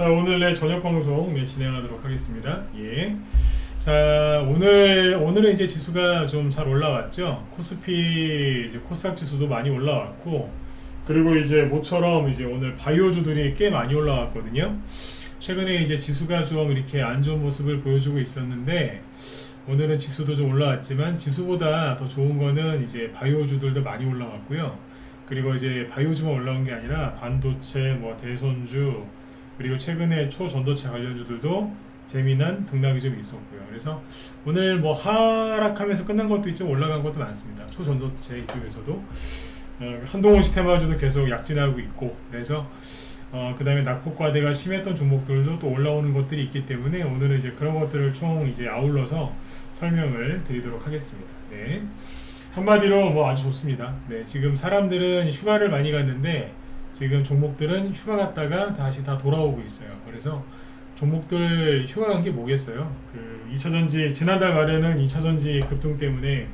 자, 오늘의 저녁 방송 진행하도록 하겠습니다. 예. 자, 오늘은 이제 지수가 좀 잘 올라왔죠. 코스피, 이제 코스닥 지수도 많이 올라왔고, 그리고 이제 모처럼 이제 오늘 바이오주들이 꽤 많이 올라왔거든요. 최근에 이제 지수가 좀 이렇게 안 좋은 모습을 보여주고 있었는데, 오늘은 지수도 좀 올라왔지만, 지수보다 더 좋은 거는 이제 바이오주들도 많이 올라왔고요. 그리고 이제 바이오주만 올라온 게 아니라 반도체, 뭐 대선주, 그리고 최근에 초전도체 관련주들도 재미난 등락이 좀 있었고요. 그래서 오늘 뭐 하락하면서 끝난 것도 있지만 올라간 것도 많습니다. 초전도체 이쪽에서도 한동훈 시스템화주도 계속 약진하고 있고, 그래서 그 다음에 낙폭과대가 심했던 종목들도 또 올라오는 것들이 있기 때문에 오늘은 이제 그런 것들을 총 이제 아울러서 설명을 드리도록 하겠습니다. 네. 한마디로 뭐 아주 좋습니다. 네. 지금 사람들은 휴가를 많이 갔는데 지금 종목들은 휴가 갔다가 다시 다 돌아오고 있어요. 그래서 종목들 휴가 간 게 뭐겠어요? 그 2차전지 지난달 말에는 2차전지 급등 때문에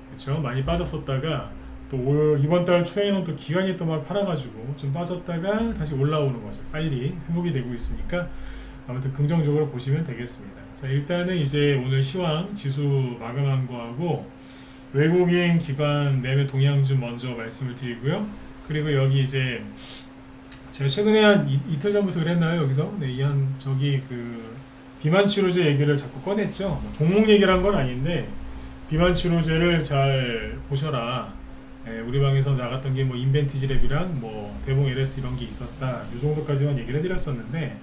그렇죠, 많이 빠졌었다가 또 이번 달 초에는 또 기관이 또 막 팔아가지고 좀 빠졌다가 다시 올라오는 거죠. 빨리 회복이 되고 있으니까 아무튼 긍정적으로 보시면 되겠습니다. 자, 일단은 이제 오늘 시황 지수 마감한 거하고 외국인 기관 매매 동향 좀 먼저 말씀을 드리고요. 그리고 여기 이제 제가 최근에 한 이틀 전부터 그랬나요? 여기서 네, 저기 그 비만 치료제 얘기를 자꾸 꺼냈죠. 뭐 종목 얘기를 한 건 아닌데 비만 치료제를 잘 보셔라. 우리 방에서 나갔던 게 뭐 인벤티지랩이랑 뭐 대봉 LS 이런 게 있었다. 이 정도까지만 얘기를 해드렸었는데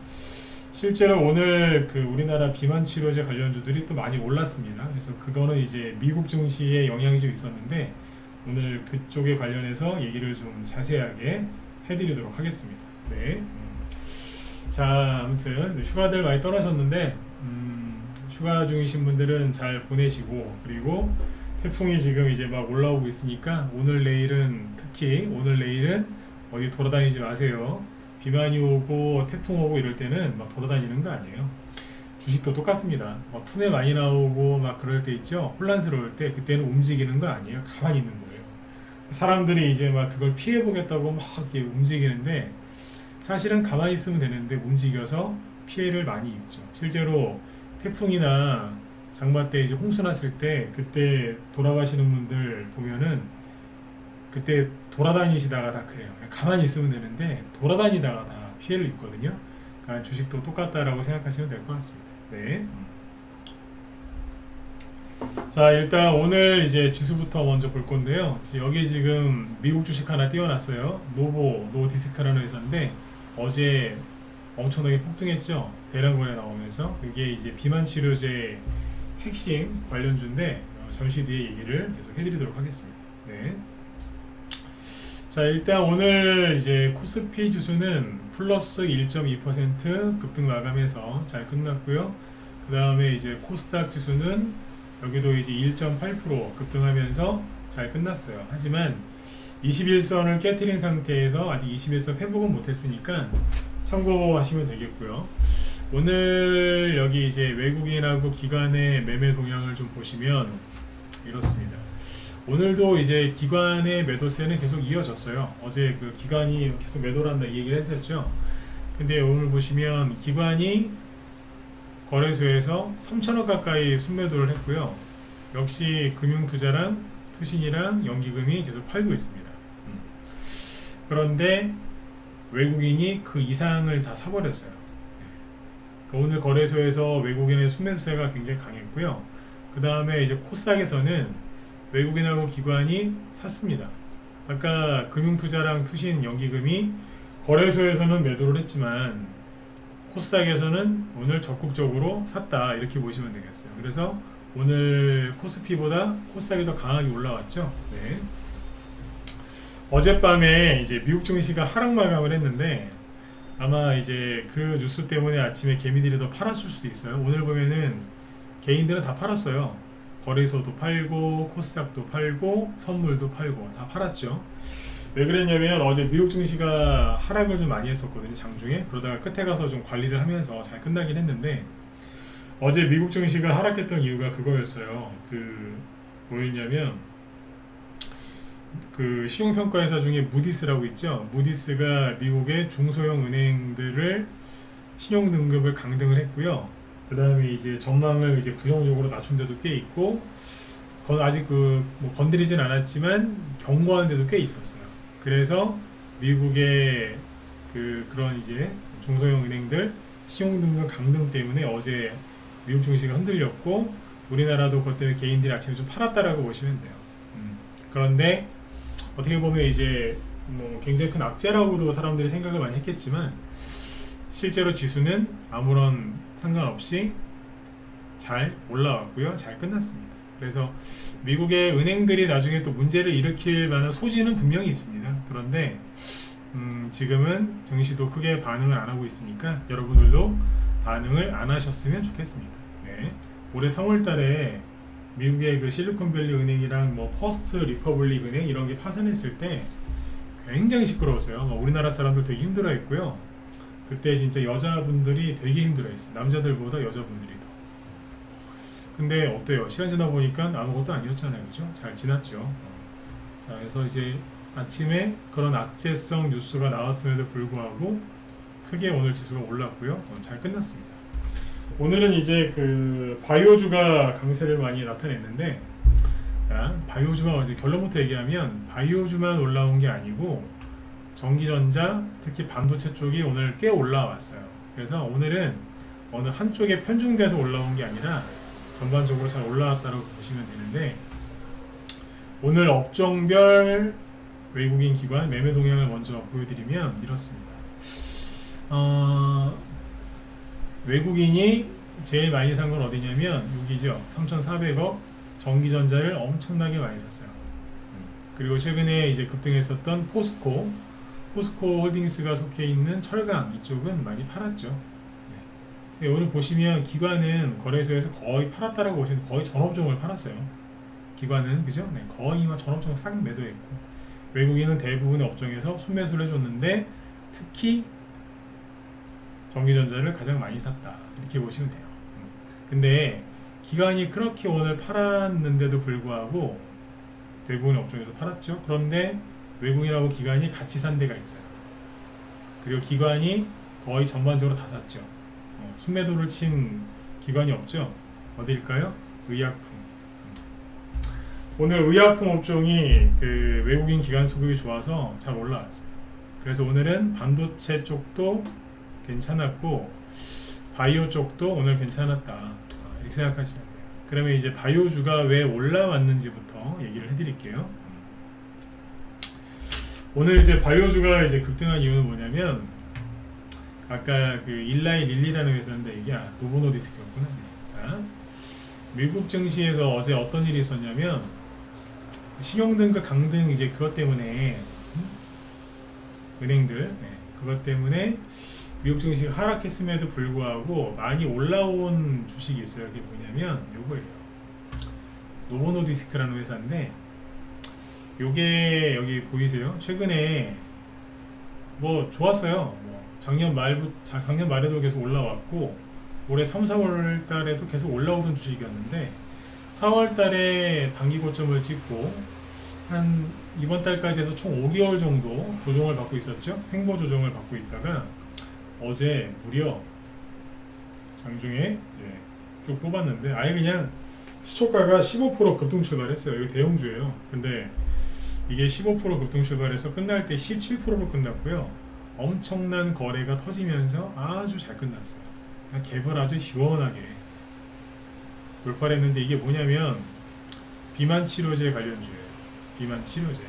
실제로 오늘 그 우리나라 비만 치료제 관련주들이 또 많이 올랐습니다. 그래서 그거는 이제 미국 증시에 영향이 좀 있었는데 오늘 그쪽에 관련해서 얘기를 좀 자세하게 해드리도록 하겠습니다. 네. 자, 아무튼 휴가들 많이 떠나셨는데 휴가 중이신 분들은 잘 보내시고, 그리고 태풍이 지금 이제 막 올라오고 있으니까 오늘 내일은 특히 오늘 내일은 어디 돌아다니지 마세요. 비만이 오고 태풍 오고 이럴 때는 막 돌아다니는 거 아니에요. 주식도 똑같습니다. 막 투매 많이 나오고 막 그럴 때 있죠. 혼란스러울 때 그때는 움직이는 거 아니에요. 가만히 있는 거예요. 사람들이 이제 막 그걸 피해 보겠다고 막 이렇게 움직이는데 사실은 가만히 있으면 되는데 움직여서 피해를 많이 입죠. 실제로 태풍이나 장마 때 이제 홍수 났을 때 그때 돌아가시는 분들 보면은 그때 돌아다니시다가 다 그래요. 가만히 있으면 되는데 돌아다니다가 다 피해를 입거든요. 그러니까 주식도 똑같다라고 생각하시면 될 것 같습니다. 네. 자, 일단 오늘 이제 지수부터 먼저 볼 건데요. 여기 지금 미국 주식 하나 띄워놨어요. 노디스크라는 회사인데 어제 엄청나게 폭등했죠. 대량 거래 나오면서. 이게 이제 비만 치료제 핵심 관련주인데 잠시 뒤에 얘기를 계속 해드리도록 하겠습니다. 네. 자, 일단 오늘 이제 코스피 지수는 플러스 1.2% 급등 마감해서 잘 끝났고요. 그 다음에 이제 코스닥 지수는 여기도 이제 1.8% 급등하면서 잘 끝났어요. 하지만 21선을 깨트린 상태에서 아직 21선 회복은 못했으니까 참고하시면 되겠고요. 오늘 여기 이제 외국인하고 기관의 매매 동향을 좀 보시면 이렇습니다. 오늘도 이제 기관의 매도세는 계속 이어졌어요. 어제 그 기관이 계속 매도를 한다 이 얘기를 해드렸죠. 근데 오늘 보시면 기관이 거래소에서 3천억 가까이 순매도를 했고요. 역시 금융투자랑 투신이랑 연기금이 계속 팔고 있습니다. 그런데 외국인이 그 이상을 다 사버렸어요. 오늘 거래소에서 외국인의 순매수세가 굉장히 강했고요. 그 다음에 이제 코스닥에서는 외국인하고 기관이 샀습니다. 아까 금융투자랑 투신 연기금이 거래소에서는 매도를 했지만 코스닥에서는 오늘 적극적으로 샀다 이렇게 보시면 되겠어요. 그래서 오늘 코스피보다 코스닥이 더 강하게 올라왔죠. 네. 어젯밤에 이제 미국 증시가 하락 마감을 했는데 아마 이제 그 뉴스 때문에 아침에 개미들이 더 팔았을 수도 있어요. 오늘 보면은 개인들은 다 팔았어요. 거래소도 팔고 코스닥도 팔고 선물도 팔고 다 팔았죠. 왜 그랬냐면 어제 미국 증시가 하락을 좀 많이 했었거든요. 장중에. 그러다가 끝에 가서 좀 관리를 하면서 잘 끝나긴 했는데 어제 미국 증시가 하락했던 이유가 그거였어요. 뭐였냐면 그 신용평가회사 중에 무디스라고 있죠. 무디스가 미국의 중소형 은행들을 신용 등급을 강등을 했고요. 그 다음에 이제 전망을 이제 부정적으로 낮춘 데도 꽤 있고, 아직 뭐 건드리진 않았지만 경고하는 데도 꽤 있었어요. 그래서 미국의 그런 이제 중소형 은행들 신용 등급 강등 때문에 어제 미국 증시가 흔들렸고, 우리나라도 그것 때문에 개인들이 아침에 좀 팔았다라고 보시면 돼요. 그런데 어떻게 보면 이제 뭐 굉장히 큰 악재라고도 사람들이 생각을 많이 했겠지만, 실제로 지수는 아무런 상관없이 잘 올라왔고요. 잘 끝났습니다. 그래서 미국의 은행들이 나중에 또 문제를 일으킬 만한 소지는 분명히 있습니다. 그런데 지금은 증시도 크게 반응을 안 하고 있으니까 여러분들도 반응을 안 하셨으면 좋겠습니다. 네. 올해 3월 달에 미국의 그 실리콘밸리 은행이랑 뭐 퍼스트 리퍼블릭 은행 이런 게 파산했을 때 굉장히 시끄러웠어요. 우리나라 사람들 되게 힘들어했고요. 그때 진짜 여자분들이 되게 힘들어했어요. 남자들보다 여자분들이 더. 근데 어때요? 시간 지나 보니까 아무것도 아니었잖아요. 그죠? 잘 지났죠. 자, 그래서 이제 아침에 그런 악재성 뉴스가 나왔음에도 불구하고 크게 오늘 지수가 올랐고요. 잘 끝났습니다. 오늘은 이제 그 바이오주가 강세를 많이 나타냈는데, 자, 바이오주만 이제 결론부터 얘기하면 바이오주만 올라온 게 아니고 전기전자, 특히 반도체 쪽이 오늘 꽤 올라왔어요. 그래서 오늘은 어느 한쪽에 편중돼서 올라온 게 아니라 전반적으로 잘 올라왔다고 보시면 되는데, 오늘 업종별 외국인 기관 매매 동향을 먼저 보여드리면 이렇습니다. 외국인이 제일 많이 산 건 어디냐면 여기죠. 3,400억 전기전자를 엄청나게 많이 샀어요. 그리고 최근에 이제 급등했었던 포스코 홀딩스가 속해 있는 철강 이쪽은 많이 팔았죠. 네. 오늘 보시면 기관은 거래소에서 거의 팔았다라고 보시면 거의 전업종을 팔았어요. 기관은 그죠? 네, 거의 막 전업종을 싹 매도했고, 외국인은 대부분의 업종에서 순매수를 해줬는데 특히 전기전자를 가장 많이 샀다 이렇게 보시면 돼요. 근데 기관이 그렇게 오늘 팔았는데도 불구하고 대부분의 업종에서 팔았죠. 그런데 외국인하고 기관이 같이 산 데가 있어요. 그리고 기관이 거의 전반적으로 다 샀죠. 순매도를 친 기관이 없죠. 어디일까요? 의약품. 오늘 의약품 업종이 그 외국인 기관 수급이 좋아서 잘 올라왔어요. 그래서 오늘은 반도체 쪽도 괜찮았고 바이오 쪽도 오늘 괜찮았다 이렇게 생각하시면 돼요. 그러면 이제 바이오주가 왜 올라왔는지부터 얘기를 해드릴게요. 오늘 이제 바이오주가 이제 급등한 이유는 뭐냐면, 아까 그 일라이 릴리라는 회사인데 이게 노보노디스크였구나. 자, 미국 증시에서 어제 어떤 일이 있었냐면 신용등급 강등 이제 그것 때문에 은행들 그것 때문에 미국 증시가 하락했음에도 불구하고 많이 올라온 주식이 있어요. 그게 뭐냐면 요거예요. 노보노디스크라는 회사인데, 요게 여기 보이세요? 최근에 뭐 좋았어요. 뭐 작년 말에도 계속 올라왔고 올해 3, 4월 달에도 계속 올라오던 주식이었는데 4월 달에 단기 고점을 찍고 한 이번 달까지 해서 총 5개월 정도 조정을 받고 있었죠. 횡보 조정을 받고 있다가 어제 무려 장중에 이제 쭉 뽑았는데 아예 그냥 시초가가 15% 급등 출발했어요. 이거 대형주예요. 근데 이게 15% 급등 출발해서 끝날 때 17%로 끝났고요. 엄청난 거래가 터지면서 아주 잘 끝났어요. 갭을 아주 시원하게 돌파를 했는데, 이게 뭐냐면 비만 치료제 관련주예요. 비만 치료제.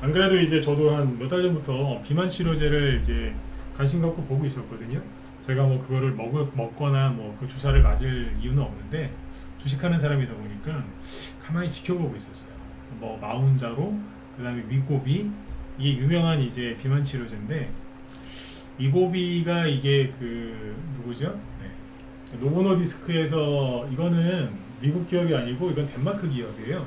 안 그래도 이제 저도 한 몇 달 전부터 비만 치료제를 이제 관심 갖고 보고 있었거든요. 제가 뭐 그거를 먹거나 뭐 그 주사를 맞을 이유는 없는데 주식하는 사람이다 보니까 가만히 지켜보고 있었어요. 뭐 마운자로, 그 다음에 위고비, 이게 유명한 이제 비만 치료제인데, 위고비가 이게 그 누구죠? 네. 노보노디스크에서, 이거는 미국 기업이 아니고 이건 덴마크 기업이에요.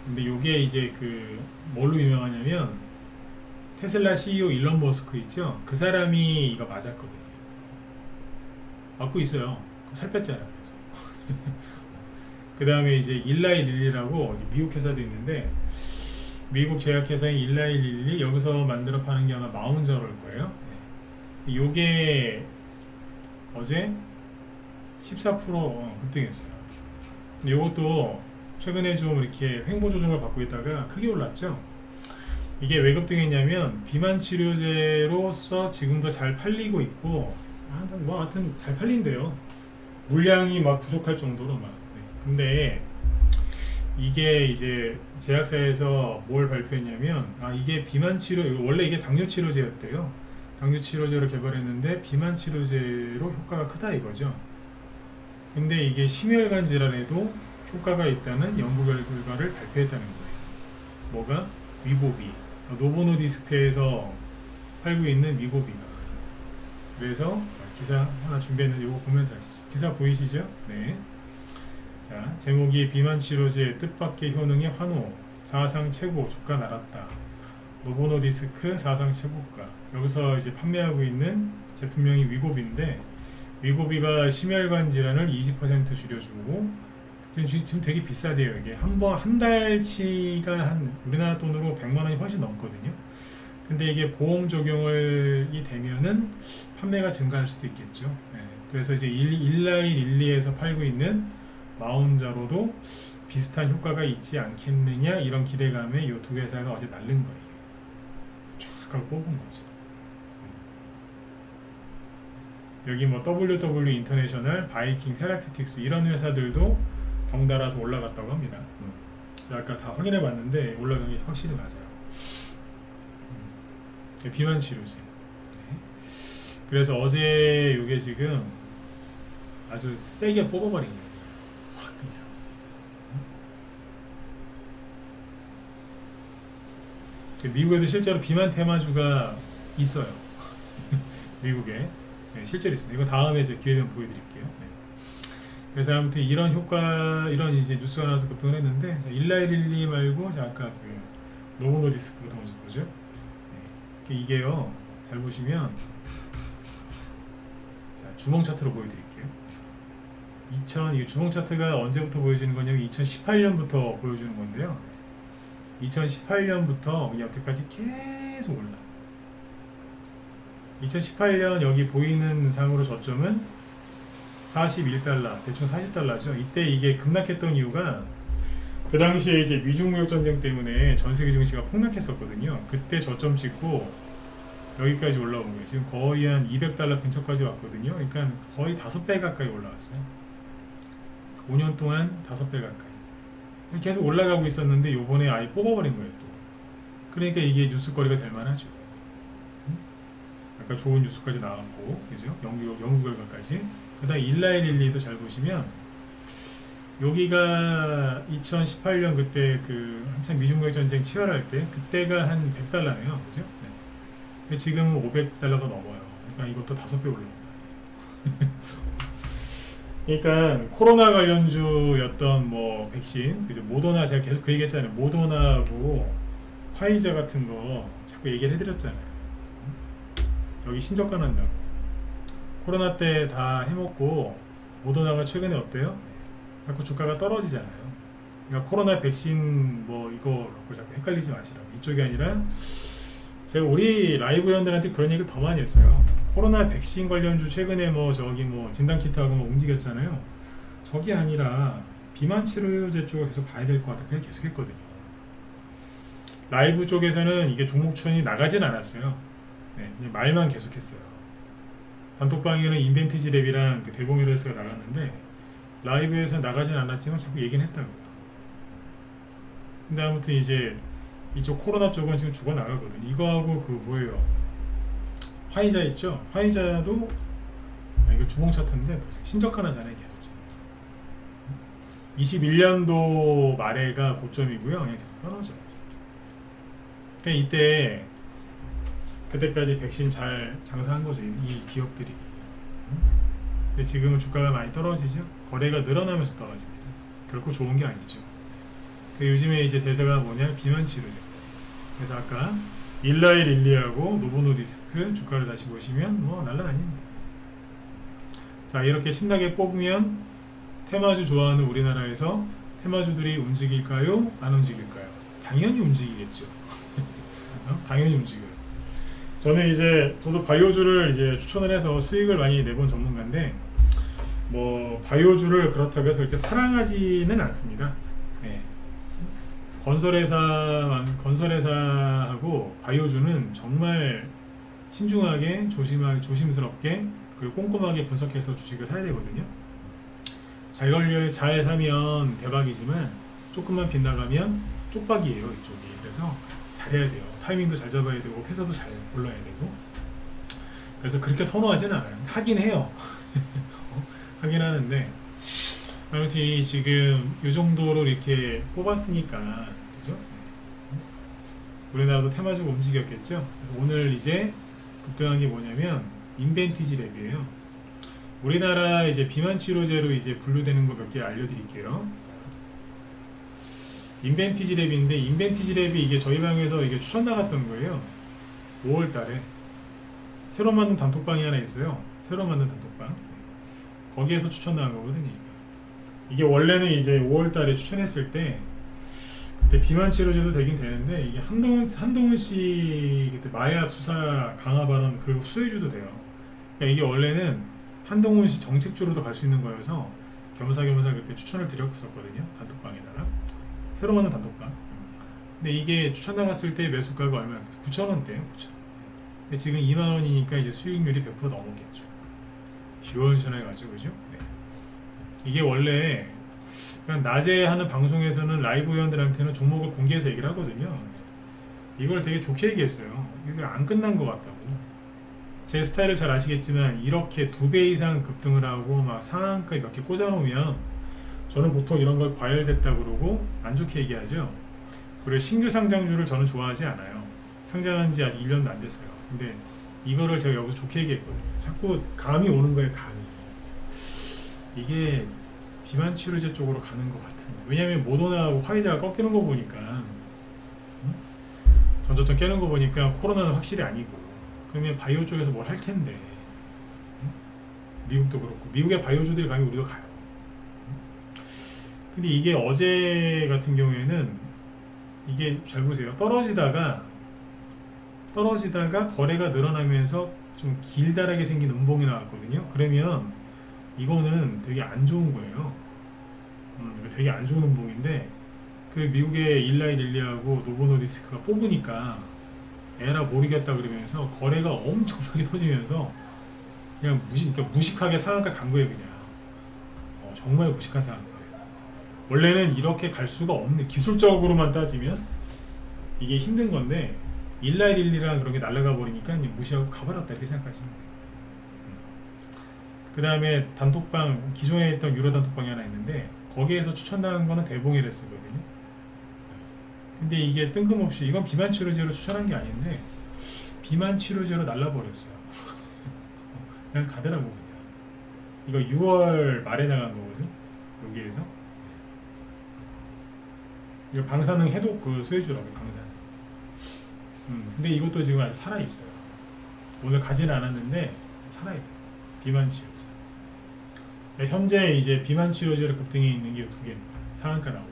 근데 요게 이제 그 뭘로 유명하냐면 테슬라 CEO 일론 머스크 있죠? 그 사람이 이거 맞았거든요. 맞고 있어요. 살 뺐잖아요. 그 다음에 이제 일라이 릴리라고 미국 회사도 있는데, 미국 제약회사인 일라이 릴리, 여기서 만들어 파는 게 아마 마운자로일 거예요. 요게 어제 14% 급등했어요. 근데 요것도 최근에 좀 이렇게 횡보 조정을 받고 있다가 크게 올랐죠. 이게 왜 급등했냐면 비만 치료제로서 지금도 잘 팔리고 있고 하여튼 잘 팔린대요. 물량이 막 부족할 정도로 막. 네. 근데 이게 이제 제약사에서 뭘 발표했냐면 이게 비만 치료 원래 이게 당뇨 치료제였대요. 당뇨 치료제로 개발했는데 비만 치료제로 효과가 크다 이거죠. 근데 이게 심혈관 질환에도 효과가 있다는 연구 결과를 발표했다는 거예요. 뭐가? 위고비. 노보노디스크에서 팔고 있는 위고비가. 그래서 기사 하나 준비했는데 이거 보면서 아시죠? 기사 보이시죠? 네. 자, 제목이 비만 치료제 뜻밖의 효능의 환호, 사상 최고 주가 날았다. 노보노디스크 사상 최고가. 여기서 이제 판매하고 있는 제품명이 위고비인데, 위고비가 심혈관 질환을 20% 줄여주고, 지금 되게 비싸대요. 이게 한 달치가 우리나라 돈으로 100만원이 훨씬 넘거든요. 근데 이게 보험 적용이 되면은 판매가 증가할 수도 있겠죠. 네. 그래서 이제 일라일릴리에서 팔고 있는 마운자로도 비슷한 효과가 있지 않겠느냐 이런 기대감에 이 두 회사가 어제 날른 거예요. 쫙 하고 뽑은 거죠. 여기 뭐 WW 인터내셔널, 바이킹 테라피틱스 이런 회사들도 덩달아서 올라갔다고 합니다. 아까 다 확인해 봤는데 올라간 게 확실히 맞아요. 비만 치료제. 네. 그래서 어제 이게 지금 아주 세게 뽑아버린 거예요. 확 그냥. 미국에도 실제로 비만 테마주가 있어요. 미국에. 네, 실제로 있어요. 이거 다음에 이제 기회 되면 보여드릴게요. 네. 그래서 아무튼 이런 효과, 이런 이제 뉴스가 나와서 급등을 했는데, 일라일릴리 말고, 아까 그 노보노디스크부터 먼저 보죠. 네. 이게요, 잘 보시면, 자, 주봉 차트로 보여드릴게요. 이 주봉 차트가 언제부터 보여주는 거냐면 2018년부터 보여주는 건데요. 2018년부터 여태까지 계속 올라. 2018년 여기 보이는 상으로 저점은 41달러, 대충 40달러죠. 이때 이게 급락했던 이유가 그 당시에 이제 미중무역 전쟁 때문에 전 세계 증시가 폭락했었거든요. 그때 저점 찍고 여기까지 올라온 거예요. 지금 거의 한 200달러 근처까지 왔거든요. 그러니까 거의 5배 가까이 올라왔어요. 5년 동안 5배 가까이. 계속 올라가고 있었는데 요번에 아예 뽑아버린 거예요. 또. 그러니까 이게 뉴스거리가 될 만하죠. 아까 좋은 뉴스까지 나왔고, 그죠? 연구 결과까지. 그 다음에 일라일릴리도 잘 보시면 여기가 2018년 그때 그 한참 미중무역 전쟁 치열할 때 그때가 한 100달러네요. 그죠? 네. 근데 지금은 500달러가 넘어요. 그러니까 이것도 5배 올라온 거예요. 그러니까 코로나 관련주였던 뭐 백신, 그죠? 모더나 제가 계속 그 얘기했잖아요. 모더나하고 화이자 같은 거 자꾸 얘기를 해드렸잖아요. 여기 신저가 난다고. 코로나 때 다 해먹고 모더나가 최근에 어때요? 자꾸 주가가 떨어지잖아요. 그러니까 코로나 백신 뭐 이거 갖고 자꾸 헷갈리지 마시라고. 이쪽이 아니라 제가 우리 라이브 회원들한테 그런 얘기를 더 많이 했어요. 코로나 백신 관련주 최근에 뭐 저기 뭐 진단키트하고 뭐 움직였잖아요. 저기 아니라 비만 치료제 쪽을 계속 봐야 될 것 같아. 그냥 계속 했거든요. 라이브 쪽에서는 이게 종목 추천이 나가진 않았어요. 네, 그냥 말만 계속했어요. 단톡방에는 인벤티지 랩이랑 그 대봉유레스가 나갔는데 라이브에서 나가진 않았지만 자꾸 얘기는 했다고요. 근데 아무튼 이제 이쪽 코로나 쪽은 지금 죽어 나가거든요. 이거하고 그 뭐예요? 화이자 있죠? 화이자도 이거 주봉 차트인데 신적하나잖아요. 계속 21년도 말에가 고점이고요. 그냥 계속 떨어져요. 그러니까 이때 그때까지 백신 잘 장사한 거죠. 이 기업들이. 근데 지금은 주가가 많이 떨어지죠. 거래가 늘어나면서 떨어집니다. 결코 좋은 게 아니죠. 요즘에 이제 대세가 뭐냐? 비만 치료제. 그래서 아까 일라일릴리하고 노보노디스크 주가를 다시 보시면 뭐 날라다닙니다. 자, 이렇게 신나게 뽑으면 테마주 좋아하는 우리나라에서 테마주들이 움직일까요? 안 움직일까요? 당연히 움직이겠죠. 당연히 움직여요. 저도 바이오주를 이제 추천을 해서 수익을 많이 내본 전문가인데, 뭐 바이오주를 그렇다고 해서 그렇게 사랑하지는 않습니다. 네. 건설회사하고 바이오주는 정말 신중하게 조심스럽게 그리고 꼼꼼하게 분석해서 주식을 사야 되거든요. 잘 사면 대박이지만 조금만 빗나가면 쪽박이에요, 이쪽이. 그래서 잘해야 돼요. 타이밍도 잘 잡아야 되고 회사도 잘 골라야 되고. 그래서 그렇게 선호하진 않아요. 하긴 해요. 하긴 하는데, 아무튼 지금 이 정도로 이렇게 뽑았으니까, 그죠? 우리나라도 테마주가 움직였겠죠? 오늘 이제 급등한 게 뭐냐면 인벤티지 랩이에요. 우리나라 이제 비만 치료제로 이제 분류되는 거 몇 개 알려드릴게요. 인벤티지 랩인데, 인벤티지 랩이 이게 저희 방에서 이게 추천 나갔던 거예요. 5월달에 새로 만든 단톡방이 하나 있어요. 새로 만든 단톡방. 거기에서 추천 나간 거거든요. 이게 원래는 이제 5월달에 추천했을 때 그때 비만 치료제도 되긴 되는데, 이게 한동훈 씨 그때 마약 수사 강화 발언 그 수혜주도 돼요. 그러니까 이게 원래는 한동훈 씨 정책주로도 갈 수 있는 거여서 겸사겸사 그때 추천을 드렸었거든요. 단톡방에다가 새로 만든 단톡방. 근데 이게 추천 나갔을 때 매수가가 얼마야? 9,000원대예요. 9,000원. 근데 지금 2만원이니까 이제 수익률이 100% 넘었겠죠. 시원시원해가지고, 그죠? 네. 이게 원래 그냥 낮에 하는 방송에서는 라이브 회원들한테는 종목을 공개해서 얘기를 하거든요. 이걸 되게 좋게 얘기했어요. 이거 안 끝난 것 같다고. 제 스타일을 잘 아시겠지만 이렇게 2배 이상 급등을 하고 막 상한가에 몇 개 꽂아놓으면 저는 보통 이런 걸 과열됐다 그러고 안 좋게 얘기하죠. 그리고 신규 상장주를 저는 좋아하지 않아요. 상장한 지 아직 1년도 안 됐어요. 근데 이거를 제가 여기서 좋게 얘기했거든요. 자꾸 감이 오는 거예요. 감이. 이게 비만 치료제 쪽으로 가는 것 같은데, 왜냐면 모더나하고 화이자가 꺾이는 거 보니까, 전저점 깨는 거 보니까 코로나는 확실히 아니고, 그러면 바이오 쪽에서 뭘 할 텐데, 미국도 그렇고, 미국의 바이오주들이 가면 우리도 가요. 근데 이게 어제 같은 경우에는 이게 잘 보세요. 떨어지다가 거래가 늘어나면서 좀 길다랗게 생긴 음봉이 나왔거든요. 그러면 이거는 되게 안 좋은 거예요. 되게 안 좋은 음봉인데, 그 미국의 일라이 릴리하고 노보노디스크가 뽑으니까 에라 모르겠다 그러면서 거래가 엄청나게 터지면서 그냥 그러니까 무식하게 상한가 간 거예요. 그냥 정말 무식한 상한가. 원래는 이렇게 갈 수가 없는, 기술적으로만 따지면 이게 힘든 건데, 일라이 릴리랑 그런 게 날아가 버리니까 그냥 무시하고 가버렸다 이렇게 생각하시면 돼요. 그 다음에 단톡방, 기존에 있던 유로 단톡방이 하나 있는데 거기에서 추천당한 거는 대봉이랬거든요. 근데 이게 뜬금없이, 이건 비만 치료제로 추천한 게 아닌데 비만 치료제로 날라버렸어요. 그냥 가더라고. 그냥 이거 6월 말에 나간 거거든. 여기에서 이거 방사능 해독 그 수혜주라고, 방사능. 근데 이것도 지금 아직 살아있어요. 오늘 가진 않았는데 살아있다. 비만 치료제. 현재 이제 비만 치료제로 급등해 있는 게 2개입니다. 상한가 나오고.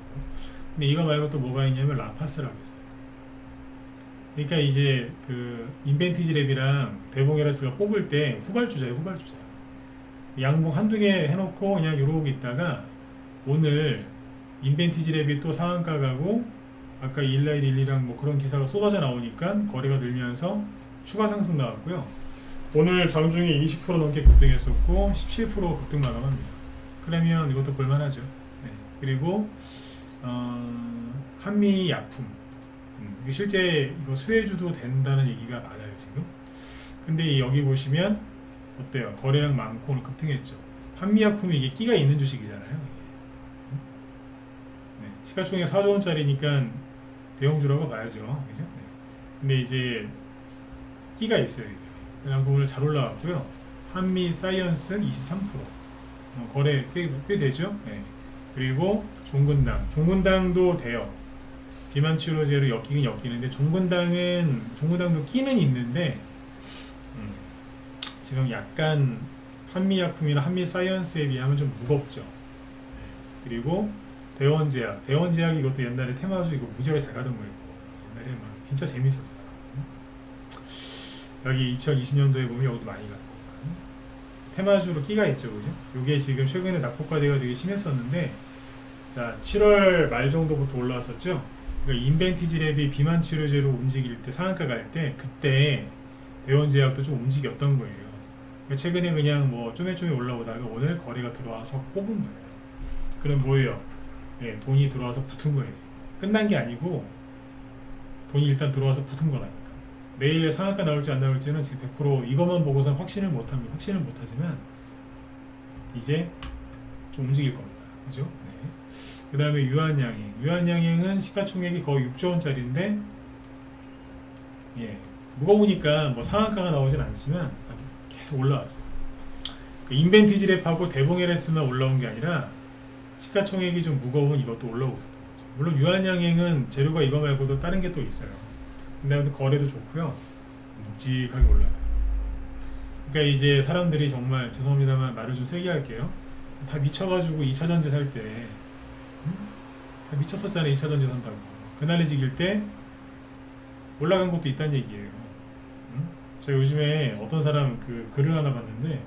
근데 이거 말고 또 뭐가 있냐면 라파스라고 있어요. 그러니까 이제 그 인벤티지 랩이랑 대봉에라스가 뽑을 때 후발주자예요. 후발주자. 양봉 한두 개 해놓고 그냥 이러고 있다가 오늘 인벤티지 랩이 또 상한가 가고, 아까 일라이 릴리랑 뭐 그런 기사가 쏟아져 나오니까 거래가 늘면서 추가 상승 나왔고요. 오늘 장중에 20% 넘게 급등했었고 17% 급등 마감합니다. 그러면 이것도 볼만하죠. 네. 그리고 한미약품, 이거 실제 이거 수혜주도 된다는 얘기가 많아요 지금. 근데 여기 보시면 어때요? 거래량 많고 오늘 급등했죠. 한미약품이 이게 끼가 있는 주식이잖아요. 네. 시가총액 4조원짜리니까 대형주라고 봐야죠. 그죠? 네. 근데 이제 끼가 있어요. 그냥 오늘 잘 올라왔고요. 한미 사이언스 23%, 거래 꽤 되죠. 네. 그리고 종근당도 돼요. 비만 치료제로 엮이긴 엮이는데, 종근당도 끼는 있는데 지금 약간 한미약품이나 한미사이언스에 비하면 좀 무겁죠. 네. 그리고 대원제약 이것도 옛날에 테마주 이거 무지하게 잘 가던 거였고, 옛날에 막 진짜 재밌었어요. 여기 2020년도에 보면 여기도 많이 갔고 테마주로 끼가 있죠, 그죠? 요게 지금 최근에 낙폭과대가 되게 심했었는데, 자 7월 말 정도부터 올라왔었죠. 그러니까 인벤티지 랩이 비만 치료제로 움직일 때 상한가 갈 때 그때 대원제약도 좀 움직였던 거예요. 그러니까 최근에 그냥 뭐 쪼매쪼매 올라오다가 오늘 거래가 들어와서 뽑은 거예요. 그럼 뭐예요? 예, 돈이 들어와서 붙은 거예요. 끝난 게 아니고 돈이 일단 들어와서 붙은 거라니까. 내일 상한가 나올지 안 나올지는 지금 100% 이것만 보고선 확신을 못합니다. 확신을 못하지만 이제 좀 움직일 겁니다. 그죠? 네. 그 다음에 유한양행. 유한양행은 시가총액이 거의 6조 원짜리인데, 예, 무거우니까 뭐 상한가가 나오진 않지만 계속 올라왔어요. 그 인벤티지 랩하고 대봉 LS만 올라온 게 아니라 시가총액이 좀 무거운 이것도 올라오고 있었던 거죠. 물론 유한양행은 재료가 이거 말고도 다른 게 또 있어요. 근데 아무튼 거래도 좋고요. 묵직하게 올라가요. 그러니까 이제 사람들이 정말, 죄송합니다만 말을 좀 세게 할게요. 다 미쳐가지고 2차전지 살 때, 다 미쳤었잖아요. 2차전지 산다고. 그날이 지길 때 올라간 것도 있다는 얘기예요. 제가 요즘에 어떤 사람 그 글을 하나 봤는데,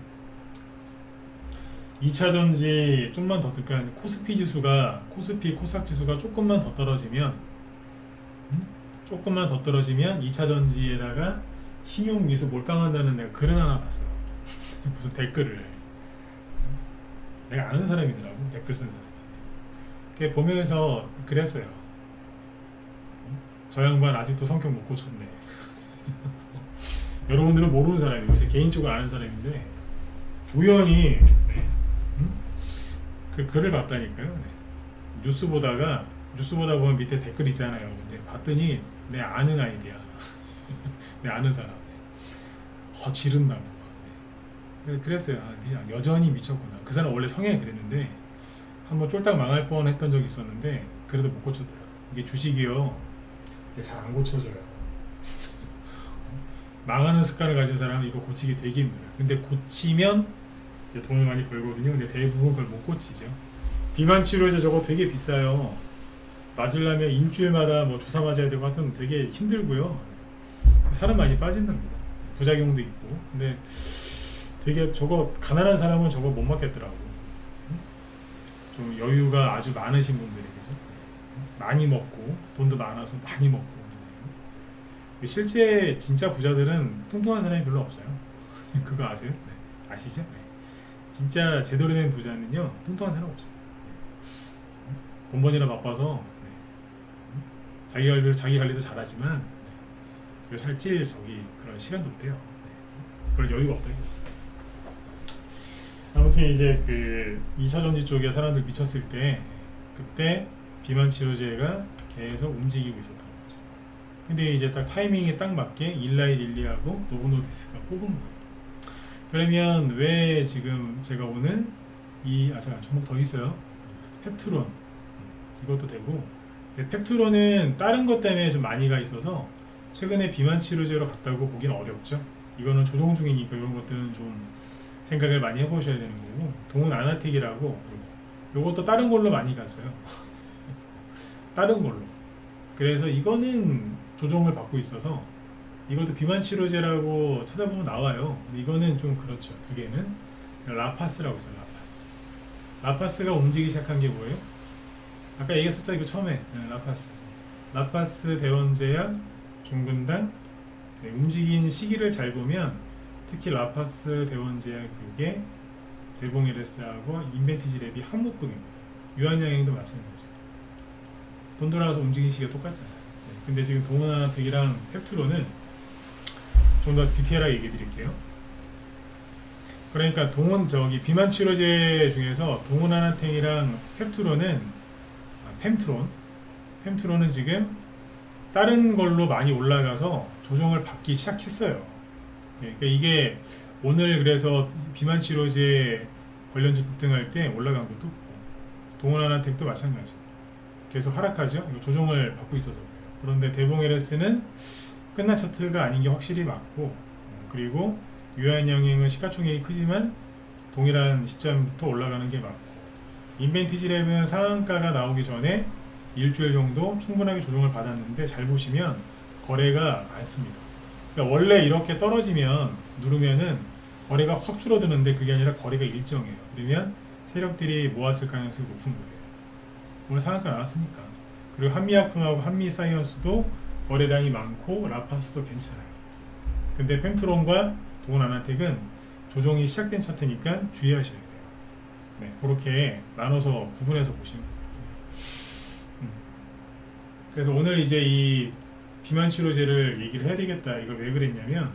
2차전지 좀만 더, 그러니까 코스피 지수가, 코스피 코스닥 지수가 조금만 더 떨어지면, 조금만 더 떨어지면 2차전지에다가 신용미수 몰빵한다는 내가 글을 하나 봤어요. 무슨 댓글을. 내가 아는 사람이더라고, 댓글 쓴 사람이. 그게 보면서 그랬어요. 저 양반 아직도 성격 못 고쳤네. 여러분들은 모르는 사람이고 제 개인적으로 아는 사람인데 우연히 그 글을 봤다니까요. 뉴스 보다가, 뉴스 보다 보면 밑에 댓글 있잖아요. 근데 봤더니 내 아는 아이디야. 내 아는 사람. 지른다고. 그랬어요. 여전히 미쳤구나. 그 사람 원래 성향이 그랬는데 한번 쫄딱 망할 뻔 했던 적이 있었는데 그래도 못 고쳤더라고요. 이게 주식이요, 잘 안 고쳐져요. 망하는 습관을 가진 사람은 이거 고치기 되게 힘들어요. 근데 고치면 돈을 많이 벌거든요. 근데 대부분 그걸 못 고치죠. 비만 치료제 저거 되게 비싸요. 맞으려면 일주일마다 뭐 주사 맞아야 되고 하여튼 되게 힘들고요. 사람 많이 빠진답니다. 부작용도 있고. 근데 되게 저거 가난한 사람은 저거 못 맞겠더라고. 좀 여유가 아주 많으신 분들이, 그죠? 많이 먹고 돈도 많아서 많이 먹고. 실제 진짜 부자들은 통통한 사람이 별로 없어요. 그거 아세요? 네. 아시죠? 네. 진짜 제대로 된 부자는요, 통통한 사람 없어요. 돈 버니라 바빠서 자기 관리도 잘하지만 살찔 그런 시간도 없대요. 그럴 여유가 없다 이거지. 아무튼 이제 그 2차전지 쪽에 사람들 미쳤을 때 그때 비만 치료제가 계속 움직이고 있었던 거죠. 근데 이제 딱 타이밍에 딱 맞게 일라일릴리하고 노브노디스가 뽑은 거예요. 그러면 왜 지금 제가 오늘 잠깐 종목 더 있어요. 펩트론 이것도 되고, 근데 펩트론은 다른 것 때문에 좀 많이 가 있어서 최근에 비만 치료제로 갔다고 보기는 어렵죠. 이거는 조정 중이니까 이런 것들은 좀 생각을 많이 해보셔야 되는 거고, 동은 아나텍이라고 요것도 다른 걸로 많이 갔어요. 다른 걸로. 그래서 이거는 조정을 받고 있어서 이것도 비만 치료제라고 찾아보면 나와요. 근데 이거는 좀 그렇죠. 두 개는 라파스라고 있어요. 라파스가 움직이기 시작한 게 뭐예요? 아까 얘기했었죠. 이거 처음에 라파스 대원제약 종근당. 움직인 시기를 잘 보면 특히 라파스 대원제약 요게 대봉 LS하고 인벤티지 랩이 한묶음입니다. 유한양행도 마찬가지죠. 돈 돌아와서 움직이는 시기가 똑같잖아요. 근데 지금 동원아나텍이랑 펩트론은 좀 더 디테일하게 얘기해 드릴게요. 그러니까 비만 치료제 중에서 동원아나텍이랑 펜트론은 지금 다른 걸로 많이 올라가서 조정을 받기 시작했어요. 그러니까 이게 오늘 그래서 비만 치료제 관련주 급등할 때 올라간 것도 없고, 동원아나텍도 마찬가지. 계속 하락하죠. 이거 조정을 받고 있어서 그래요. 그런데 대봉 LS는 끝난 차트가 아닌 게 확실히 맞고, 그리고 유한양행은 시가총액이 크지만 동일한 시점부터 올라가는 게 맞고, 인벤티지 랩은 상한가가 나오기 전에 일주일 정도 충분하게 조정을 받았는데 잘 보시면 거래가 많습니다. 그러니까 원래 이렇게 떨어지면 누르면은 거리가 확 줄어드는데 그게 아니라 거리가 일정해요. 그러면 세력들이 모았을 가능성이 높은 거예요. 오늘 상한가 나왔으니까. 그리고 한미약품하고 한미사이언스도 거래량이 많고 라파스도 괜찮아요. 근데 펜트론과 동원아나텍은 조정이 시작된 차트니까 주의하셔야 돼요. 네, 그렇게 나눠서 구분해서 보시면 돼요. 그래서 오늘 이제 이 비만치료제를 얘기를 해야 되겠다. 이걸 왜 그랬냐면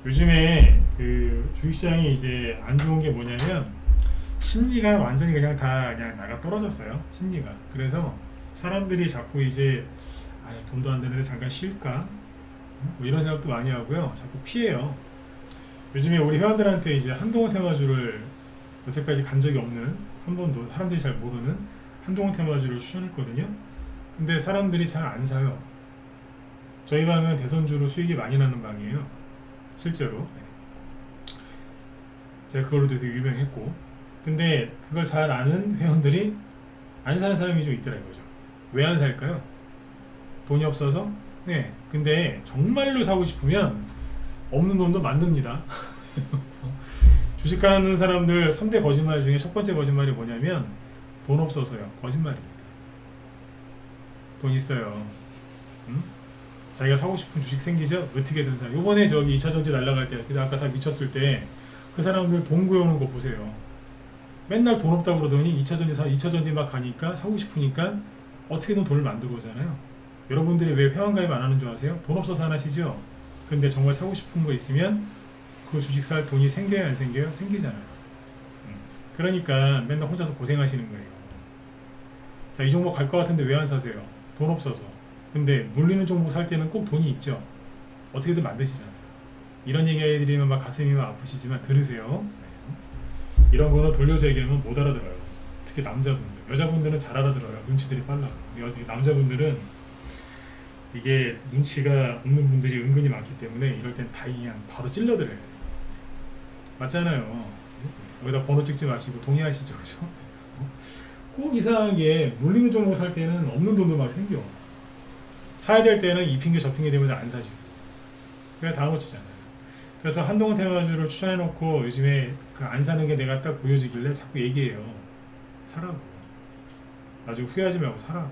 요즘에 그 주식시장이 이제 안 좋은 게 뭐냐면 심리가 완전히 그냥 다 그냥 나가 떨어졌어요. 심리가. 그래서 사람들이 자꾸 이제 돈도 안 되는데 잠깐 쉴까? 뭐 이런 생각도 많이 하고요. 자꾸 피해요. 요즘에 우리 회원들한테 이제 한동원 테마주를 여태까지 간 적이 없는, 한 번도 사람들이 잘 모르는 한동원 테마주를 추천했거든요. 근데 사람들이 잘 안 사요. 저희 방은 대선주로 수익이 많이 나는 방이에요. 실제로. 제가 그걸로도 되게 유명했고. 근데 그걸 잘 아는 회원들이 안 사는 사람이 좀 있더라 이거죠. 왜 안 살까요? 돈이 없어서? 네. 근데 정말로 사고 싶으면 없는 돈도 만듭니다. 주식 하는 사람들 3대 거짓말 중에 첫 번째 거짓말이 뭐냐면 돈 없어서요. 거짓말입니다. 돈 있어요. 응? 자기가 사고 싶은 주식 생기죠? 어떻게든 사. 요번에 저기 2차전지 날라갈 때, 근데 아까 다 미쳤을 때 그 사람들 돈 구해오는 거 보세요. 맨날 돈 없다고 그러더니 2차전지 막 가니까 사고 싶으니까 어떻게든 돈을 만들고 오잖아요. 여러분들이 왜 회원가입 안 하는 줄 아세요? 돈 없어서 안 하시죠? 근데 정말 사고 싶은 거 있으면 그 주식 살 돈이 생겨야 안 생겨요? 생기잖아요. 그러니까 맨날 혼자서 고생하시는 거예요. 자, 이 종목 갈 것 같은데 왜 안 사세요? 돈 없어서. 근데 물리는 종목 살 때는 꼭 돈이 있죠. 어떻게든 만드시잖아요. 이런 얘기 해드리면 막 가슴이 막 아프시지만 들으세요. 이런 거는 돌려서 얘기하면 못 알아들어요. 특히 남자분들. 여자분들은 잘 알아들어요. 눈치들이 빨라요. 남자분들은 이게 눈치가 없는 분들이 은근히 많기 때문에 이럴 땐 다 그냥 바로 찔러드려요. 맞잖아요. 여기다 번호 찍지 마시고 동의하시죠. 그죠? 꼭 이상하게 물리는 종목 살 때는 없는 돈도 막 생겨. 사야 될 때는 이 핑계 저 핑계 되면서 안 사시고. 그냥 다 놓치잖아요. 그래서 한동원 테마주를 추천해놓고 요즘에 그 안 사는 게 내가 딱 보여지길래 자꾸 얘기해요. 사라고. 나중에 후회하지 말고 사라고.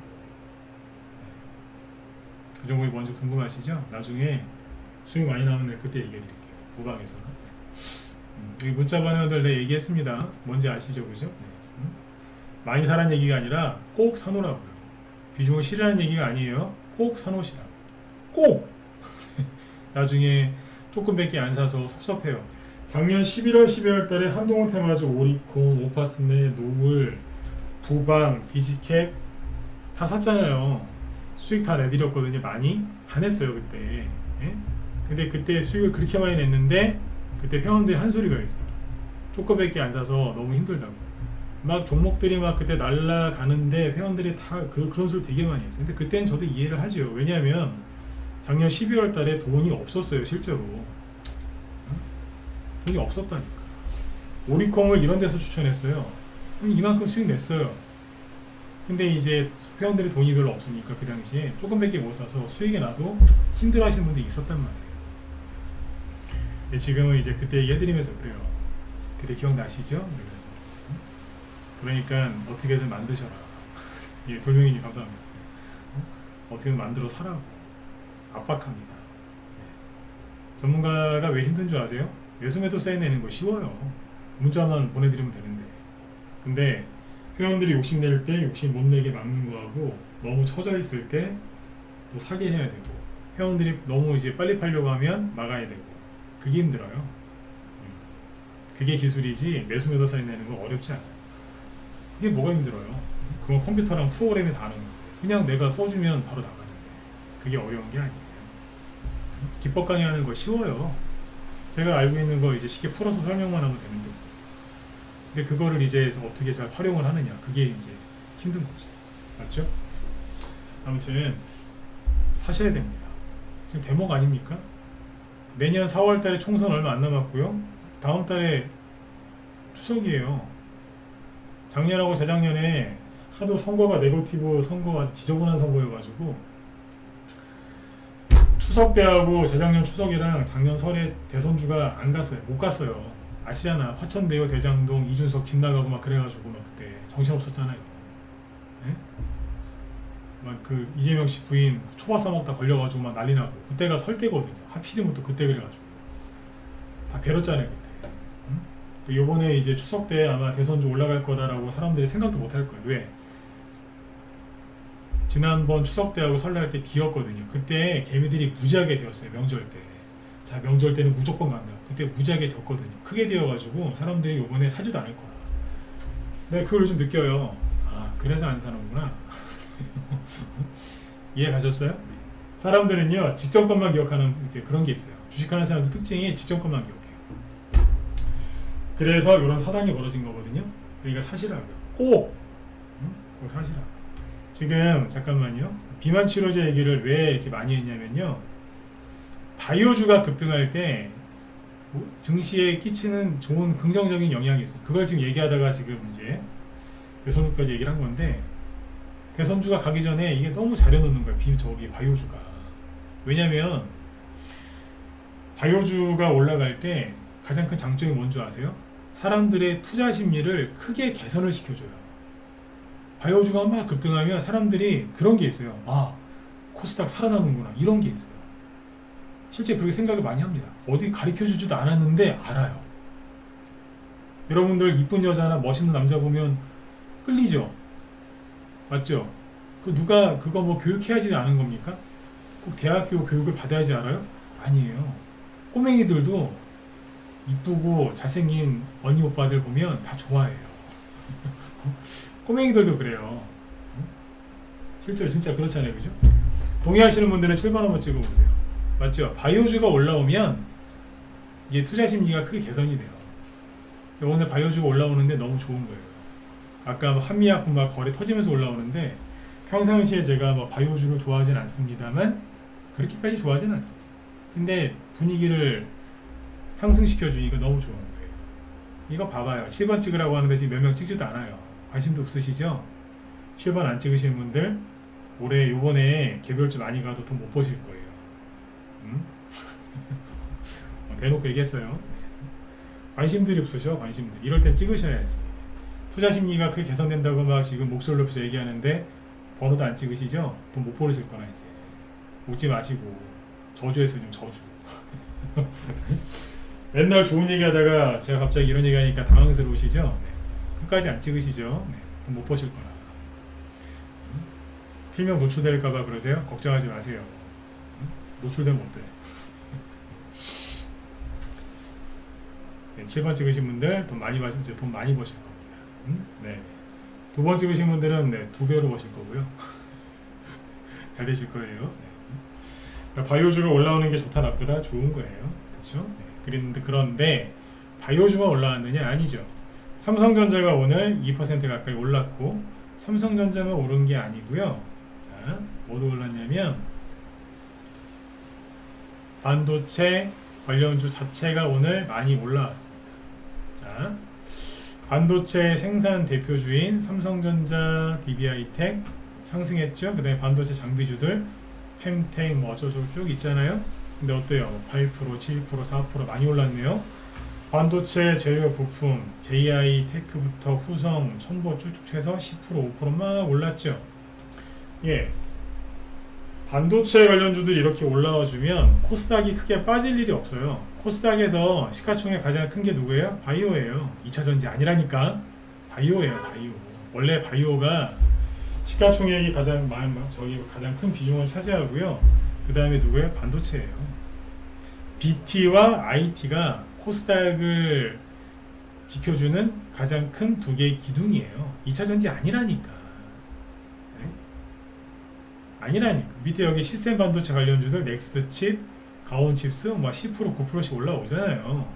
그 종목이 뭔지 궁금하시죠? 나중에 수익 많이 나오면 그때 얘기해드릴게요. 무방에서는. 여기 문자 반응들 내 얘기했습니다. 뭔지 아시죠? 그죠? 많이 사라는 얘기가 아니라 꼭 사놓으라고요. 비중을 실으라는 얘기가 아니에요. 꼭 사놓으시라고. 꼭! 나중에 조금밖에 안 사서 섭섭해요. 작년 11월, 12월 달에 한동원 테마주, 오리콘, 오파스네, 노블, 부방, 비지캡 다 샀잖아요. 수익 다 내드렸거든요. 많이 다 냈어요 그때. 예? 근데 그때 수익을 그렇게 많이 냈는데 그때 회원들이 한 소리가 있어요. 조금밖에 안 사서 너무 힘들다고. 막 종목들이 막 그때 날라가는데 회원들이 다 그런 소리 되게 많이 했어요. 근데 그때는 저도 이해를 하죠. 왜냐하면 작년 12월 달에 돈이 없었어요. 실제로 돈이 없었다니까. 오리콩을 이런 데서 추천했어요. 이만큼 수익 냈어요. 근데 이제 회원들이 돈이 별로 없으니까 그 당시에 조금밖에 못 사서 수익이 나도 힘들어 하시는 분들이 있었단 말이에요. 근데 지금은 이제 그때 얘기해드리면서 그래요. 그때 기억나시죠? 그러니까 어떻게든 만드셔라. 예, 돌멩이님 감사합니다. 어떻게든 만들어 사라고. 압박합니다. 네. 전문가가 왜 힘든 줄 아세요? 매수매도 사인 내는 거 쉬워요. 문자만 보내드리면 되는데. 근데 회원들이 욕심낼 때 욕심 못 내게 막는 거하고 너무 처져 있을 때 또 사게 해야 되고 회원들이 너무 이제 빨리 팔려고 하면 막아야 되고 그게 힘들어요. 그게 기술이지 매수매도 사인 내는 거 어렵지 않아요. 이게 뭐가 힘들어요? 그건 컴퓨터랑 프로그램이 다 하는 건데 그냥 내가 써주면 바로 나가는데 그게 어려운 게 아니에요. 기법 강의하는 거 쉬워요. 제가 알고 있는 거 이제 쉽게 풀어서 설명만 하면 되는데 근데 그거를 이제 어떻게 잘 활용을 하느냐 그게 이제 힘든 거죠. 맞죠? 아무튼 사셔야 됩니다. 지금 대목 아닙니까? 내년 4월 달에 총선 얼마 안 남았고요. 다음 달에 추석이에요. 작년하고 재작년에 하도 선거가 네거티브 선거가 지저분한 선거여가지고 추석 때하고 재작년 추석이랑 작년 설에 대선주가 안 갔어요. 못 갔어요. 아시잖아. 화천대유 대장동 이준석 집 나가고 막 그래가지고 막 그때 정신없었잖아요. 네? 막 그 이재명 씨 부인 초밥 싸먹다 걸려가지고 막 난리 나고 그때가 설 때거든요. 하필이면 또 그때 그래가지고 다 배렸잖아요 그때. 응? 또 요번에 이제 추석 때 아마 대선주 올라갈 거다라고 사람들이 생각도 못 할 거예요. 왜? 지난번 추석 때하고 설날 때 비었거든요. 그때 개미들이 무지하게 되었어요. 명절 때. 자, 명절 때는 무조건 간다. 그때 무지하게 되었거든요. 크게 되어가지고 사람들이 요번에 사지도 않을 거야. 내가 그걸 좀 느껴요. 아, 그래서 안 사는구나. 이해 가셨어요? 사람들은요, 직전 것만 기억하는 이제 그런 게 있어요. 주식하는 사람들 특징이 직전 것만 기억해요. 그래서 이런 사단이 벌어진 거거든요. 그러니까 사시라고요. 꼭! 응? 꼭 사시라고. 지금 잠깐만요. 비만 치료제 얘기를 왜 이렇게 많이 했냐면요. 바이오주가 급등할 때 증시에 끼치는 좋은 긍정적인 영향이 있어요. 그걸 지금 얘기하다가 지금 이제 대선주까지 얘기를 한 건데 대선주가 가기 전에 이게 너무 잘해놓는 거예요. 저기 바이오주가. 왜냐면 바이오주가 올라갈 때 가장 큰 장점이 뭔지 아세요? 사람들의 투자 심리를 크게 개선을 시켜줘요. 바이오주가 막 급등하면 사람들이 그런 게 있어요. 아, 코스닥 살아나는구나. 이런 게 있어요. 실제 그렇게 생각을 많이 합니다. 어디 가르쳐주지도 않았는데 알아요. 여러분들 이쁜 여자나 멋있는 남자 보면 끌리죠? 맞죠? 그 누가 그거 뭐 교육해야지 아는 겁니까? 꼭 대학교 교육을 받아야지 알아요? 아니에요. 꼬맹이들도 이쁘고 잘생긴 언니 오빠들 보면 다 좋아해요. 꼬맹이들도 그래요. 실제로 진짜 그렇잖아요. 그죠? 동의하시는 분들은 7번 한번 찍어보세요. 맞죠? 바이오주가 올라오면 이게 투자 심리가 크게 개선이 돼요. 오늘 바이오주가 올라오는데 너무 좋은 거예요. 아까 뭐 한미약품 막 거래 터지면서 올라오는데 평상시에 제가 뭐 바이오주를 좋아하진 않습니다만 그렇게까지 좋아하진 않습니다. 근데 분위기를 상승시켜 주니까 너무 좋은 거예요. 이거 봐봐요. 7번 찍으라고 하는데 지금 몇 명 찍지도 않아요. 관심도 없으시죠? 7번 안 찍으시는 분들 올해 요번에 개별주 많이 가도 돈 못 버실 거예요. 대놓고 얘기했어요. 관심들이 없으셔. 관심들. 이럴 땐 찍으셔야지. 투자 심리가 크게 개선된다고 막 지금 목소리 높여서 얘기하는데 번호도 안 찍으시죠? 돈 못 벌으실 거나 이제. 웃지 마시고 저주했어요. 좀 저주. 맨날 좋은 얘기 하다가 제가 갑자기 이런 얘기 하니까 당황스러우시죠? 네. 끝까지 안 찍으시죠? 네. 돈 못 버실 거나. 필명 노출될까봐 그러세요? 걱정하지 마세요. 노출되면 어때? 네, 7번 찍으신 분들 돈 많이 버실 겁니다. 네. 2번 찍으신 분들은 네, 2배로 버실 거고요. 잘 되실 거예요. 네. 그러니까 바이오주가 올라오는 게 좋다 나쁘다 좋은 거예요. 그렇죠? 네. 그런데 바이오주만 올라왔느냐? 아니죠. 삼성전자가 오늘 2% 가까이 올랐고 삼성전자만 오른 게 아니고요. 자, 뭐도 올랐냐면 반도체 관련주 자체가 오늘 많이 올라왔습니다. 자, 반도체 생산 대표주인 삼성전자, DB하이텍 상승했죠. 그 다음에 반도체 장비주들 펜텍 뭐 어쩌고 쭉 있잖아요. 근데 어때요? 8%, 7%, 4% 많이 올랐네요. 반도체 재료 부품 JI테크부터 후성, 첨보 쭉쭉 해서 10%, 5%막 올랐죠. 예. 반도체 관련주들이 이렇게 올라와주면 코스닥이 크게 빠질 일이 없어요. 코스닥에서 시가총액 가장 큰 게 누구예요? 바이오예요. 2차전지 아니라니까. 바이오예요. 바이오. 원래 바이오가 시가총액이 가장 큰 비중을 차지하고요. 그 다음에 누구예요? 반도체예요. BT와 IT가 코스닥을 지켜주는 가장 큰 두 개의 기둥이에요. 2차전지 아니라니까. 아니라니까. 밑에 여기 시스템 반도체 관련주들 넥스트칩, 가온칩스 뭐 10%, 9%씩 올라오잖아요.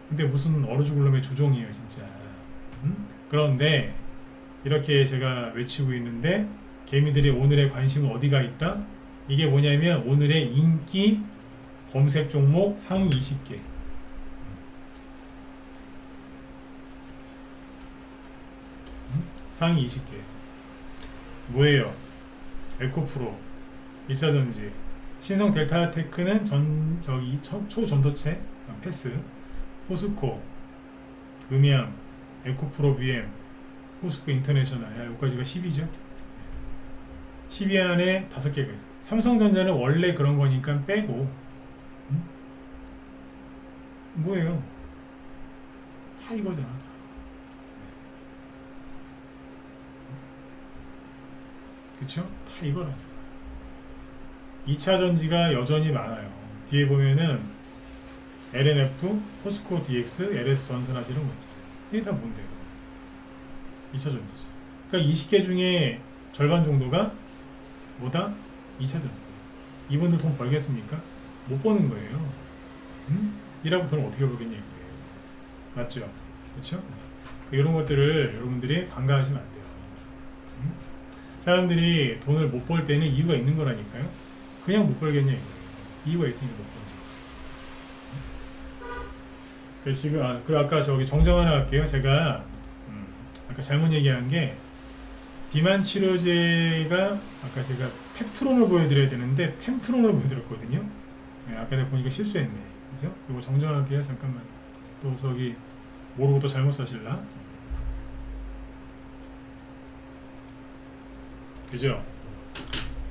근데 무슨 얼어 죽을 놈의 조종이에요 진짜. 그런데 이렇게 제가 외치고 있는데 개미들이 오늘의 관심은 어디가 있다? 이게 뭐냐면 오늘의 인기 검색 종목 상위 20개. 상위 20개 뭐예요? 에코프로, 2차전지, 신성 델타테크는 초전도체 패스, 포스코, 금양, 에코프로 BM, 포스코 인터내셔널. 야, 여기까지가 10이죠. 10위 안에 5개가 있어요. 삼성전자는 원래 그런 거니까 빼고, 뭐예요? 다 이거잖아. 그쵸? 다 이거라. 2차 전지가 여전히 많아요. 뒤에 보면은 LNF, 포스코 DX, LS 전선하시 이런 거 있잖아요. 이게 다 뭔데요? 2차 전지죠. 그러니까 20개 중에 절반 정도가 뭐다? 2차 전지. 이분들 돈 벌겠습니까? 못 버는 거예요. 이라고 돈을 어떻게 벌겠냐 이거예요. 맞죠? 그렇죠? 이런 것들을 여러분들이 간과하시면 안 돼요. 사람들이 돈을 못 벌 때는 이유가 있는 거라니까요. 그냥 못 벌겠냐 이거예요. 이유가 있으니까 못 버는 거지. 그래서 지금 그리고 아까 저기 정정 하나 할게요. 제가 아까 잘못 얘기한 게 비만 치료제가 아까 제가 펩트론을 보여드려야 되는데 펜트론을 보여드렸거든요. 네, 아까 내가 보니까 실수했네. 그죠? 이거 정정할게요. 잠깐만. 또 저기 모르고 또 잘못 사실라. 그죠?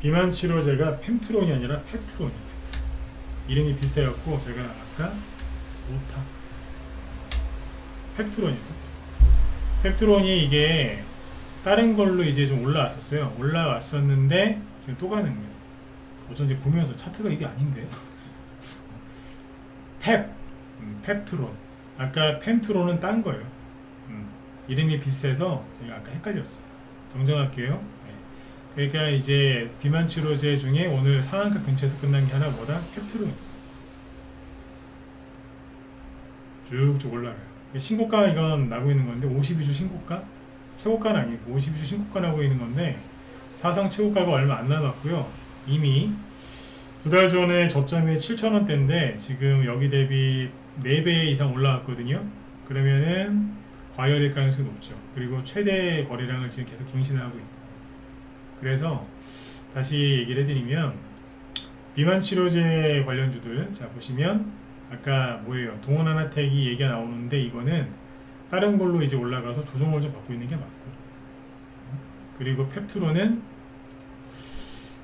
비만 치료제가 펜트론이 아니라 펩트론이에요. 이름이 비슷해갖고 제가 아까 오타 펩트론이고 펩트론이 이게 다른 걸로 이제 좀 올라왔었어요. 올라왔었는데 지금 또 가는 거예요. 어쩐지 보면서 차트가 이게 아닌데 펩트론 아까 펜트론은 딴 거예요. 이름이 비슷해서 제가 아까 헷갈렸어요. 정정할게요. 그러니까 이제 비만 치료제 중에 오늘 상한가 근처에서 끝난 게 하나 뭐다? 펩트론입니다. 쭉쭉 올라가요. 신고가 이건 나고 있는 건데 52주 신고가? 최고가는 아니고 52주 신고가 나고 있는 건데 사상 최고가가 얼마 안 남았고요. 이미 2달 전에 저점이 7,000원대인데 지금 여기 대비 4배 이상 올라왔거든요. 그러면은 과열일 가능성이 높죠. 그리고 최대 거래량을 지금 계속 갱신을 하고 있고 그래서 다시 얘기를 해드리면 비만 치료제 관련주들 자 보시면 아까 뭐예요? 동원하나텍이 얘기가 나오는데 이거는 다른 걸로 이제 올라가서 조정을 좀 받고 있는 게 맞고 그리고 펩트론은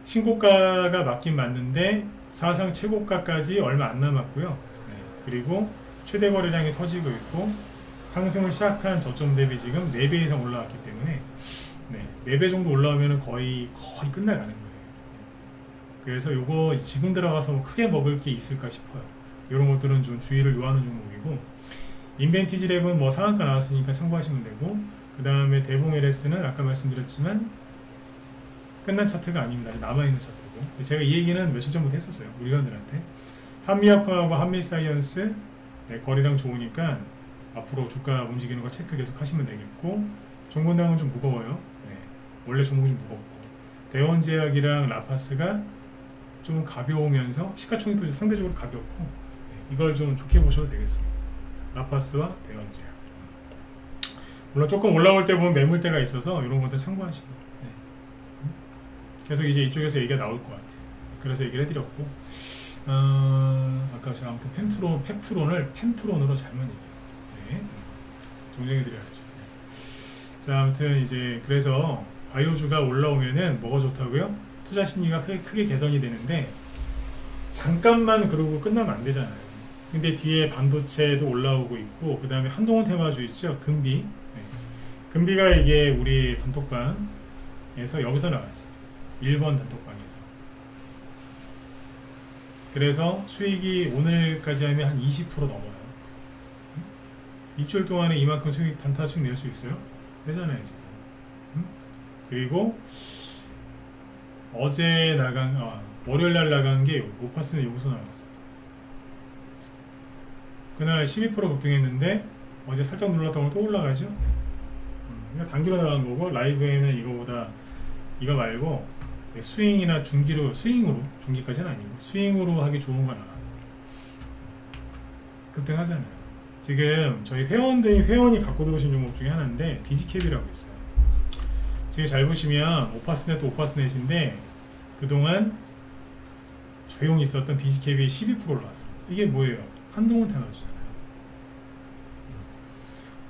신고가가 맞긴 맞는데 사상 최고가까지 얼마 안 남았고요. 네. 그리고 최대 거래량이 터지고 있고 상승을 시작한 저점 대비 지금 4배 이상 올라왔기 때문에 네, 4배 정도 올라오면 거의 끝나가는 거예요. 그래서 요거 지금 들어가서 뭐 크게 먹을 게 있을까 싶어요. 이런 것들은 좀 주의를 요하는 종목이고 인벤티지랩은 뭐 상한가 나왔으니까 참고하시면 되고 그 다음에 대봉 LS는 아까 말씀드렸지만 끝난 차트가 아닙니다. 남아있는 차트고 제가 이 얘기는 며칠 전부터 했었어요. 우리 회원들한테 한미약품하고 한미사이언스 네, 거래량 좋으니까 앞으로 주가 움직이는 거 체크 계속 하시면 되겠고 종군당은 좀 무거워요. 네, 원래 종목이 좀 무겁고 대원제약이랑 라파스가 좀 가벼우면서 시가총액도 상대적으로 가볍고 네, 이걸 좀 좋게 보셔도 되겠습니다. 라파스와 대원제약 물론 조금 올라올 때 보면 매물대가 있어서 이런 것들 참고하시고 네. 계속 이제 이쪽에서 얘기가 나올 것 같아요. 그래서 얘기를 해드렸고 아까 제가 아무튼 펩트론을 펜트론으로 잘못 얘기했어요. 네. 정정해드려야죠. 자, 아무튼 이제 그래서 바이오주가 올라오면은 뭐가 좋다고요? 투자 심리가 크게 개선이 되는데 잠깐만 그러고 끝나면 안 되잖아요. 근데 뒤에 반도체도 올라오고 있고 그 다음에 한동훈 테마주 있죠? 금비. 네. 금비가 이게 우리 단톡방에서 여기서 나왔지. 1번 단톡방에서. 그래서 수익이 오늘까지 하면 한 20% 넘어요. 일주일 동안에 이만큼 수익 단타 수익 낼 수 있어요? 되잖아요 지금. 그리고 어제 월요일날 나간 게 오파스는 여기서 나왔어요. 그날 12% 급등했는데 어제 살짝 눌렀다고 또 올라가죠. 그러니까 단기로 나간 거고 라이브에는 이거 말고 스윙이나 중기로 중기까지는 아니고 스윙으로 하기 좋은 거 나와요. 급등하잖아요. 지금 저희 회원이 갖고 들어오신 종목 중에 하나인데 디지캡이라고 있어요. 지금 잘 보시면 오파스넷도 오파스넷인데 그동안 조용히 있었던 디지캡이 12% 올라왔어. 이게 뭐예요? 한동훈 테마주잖아요.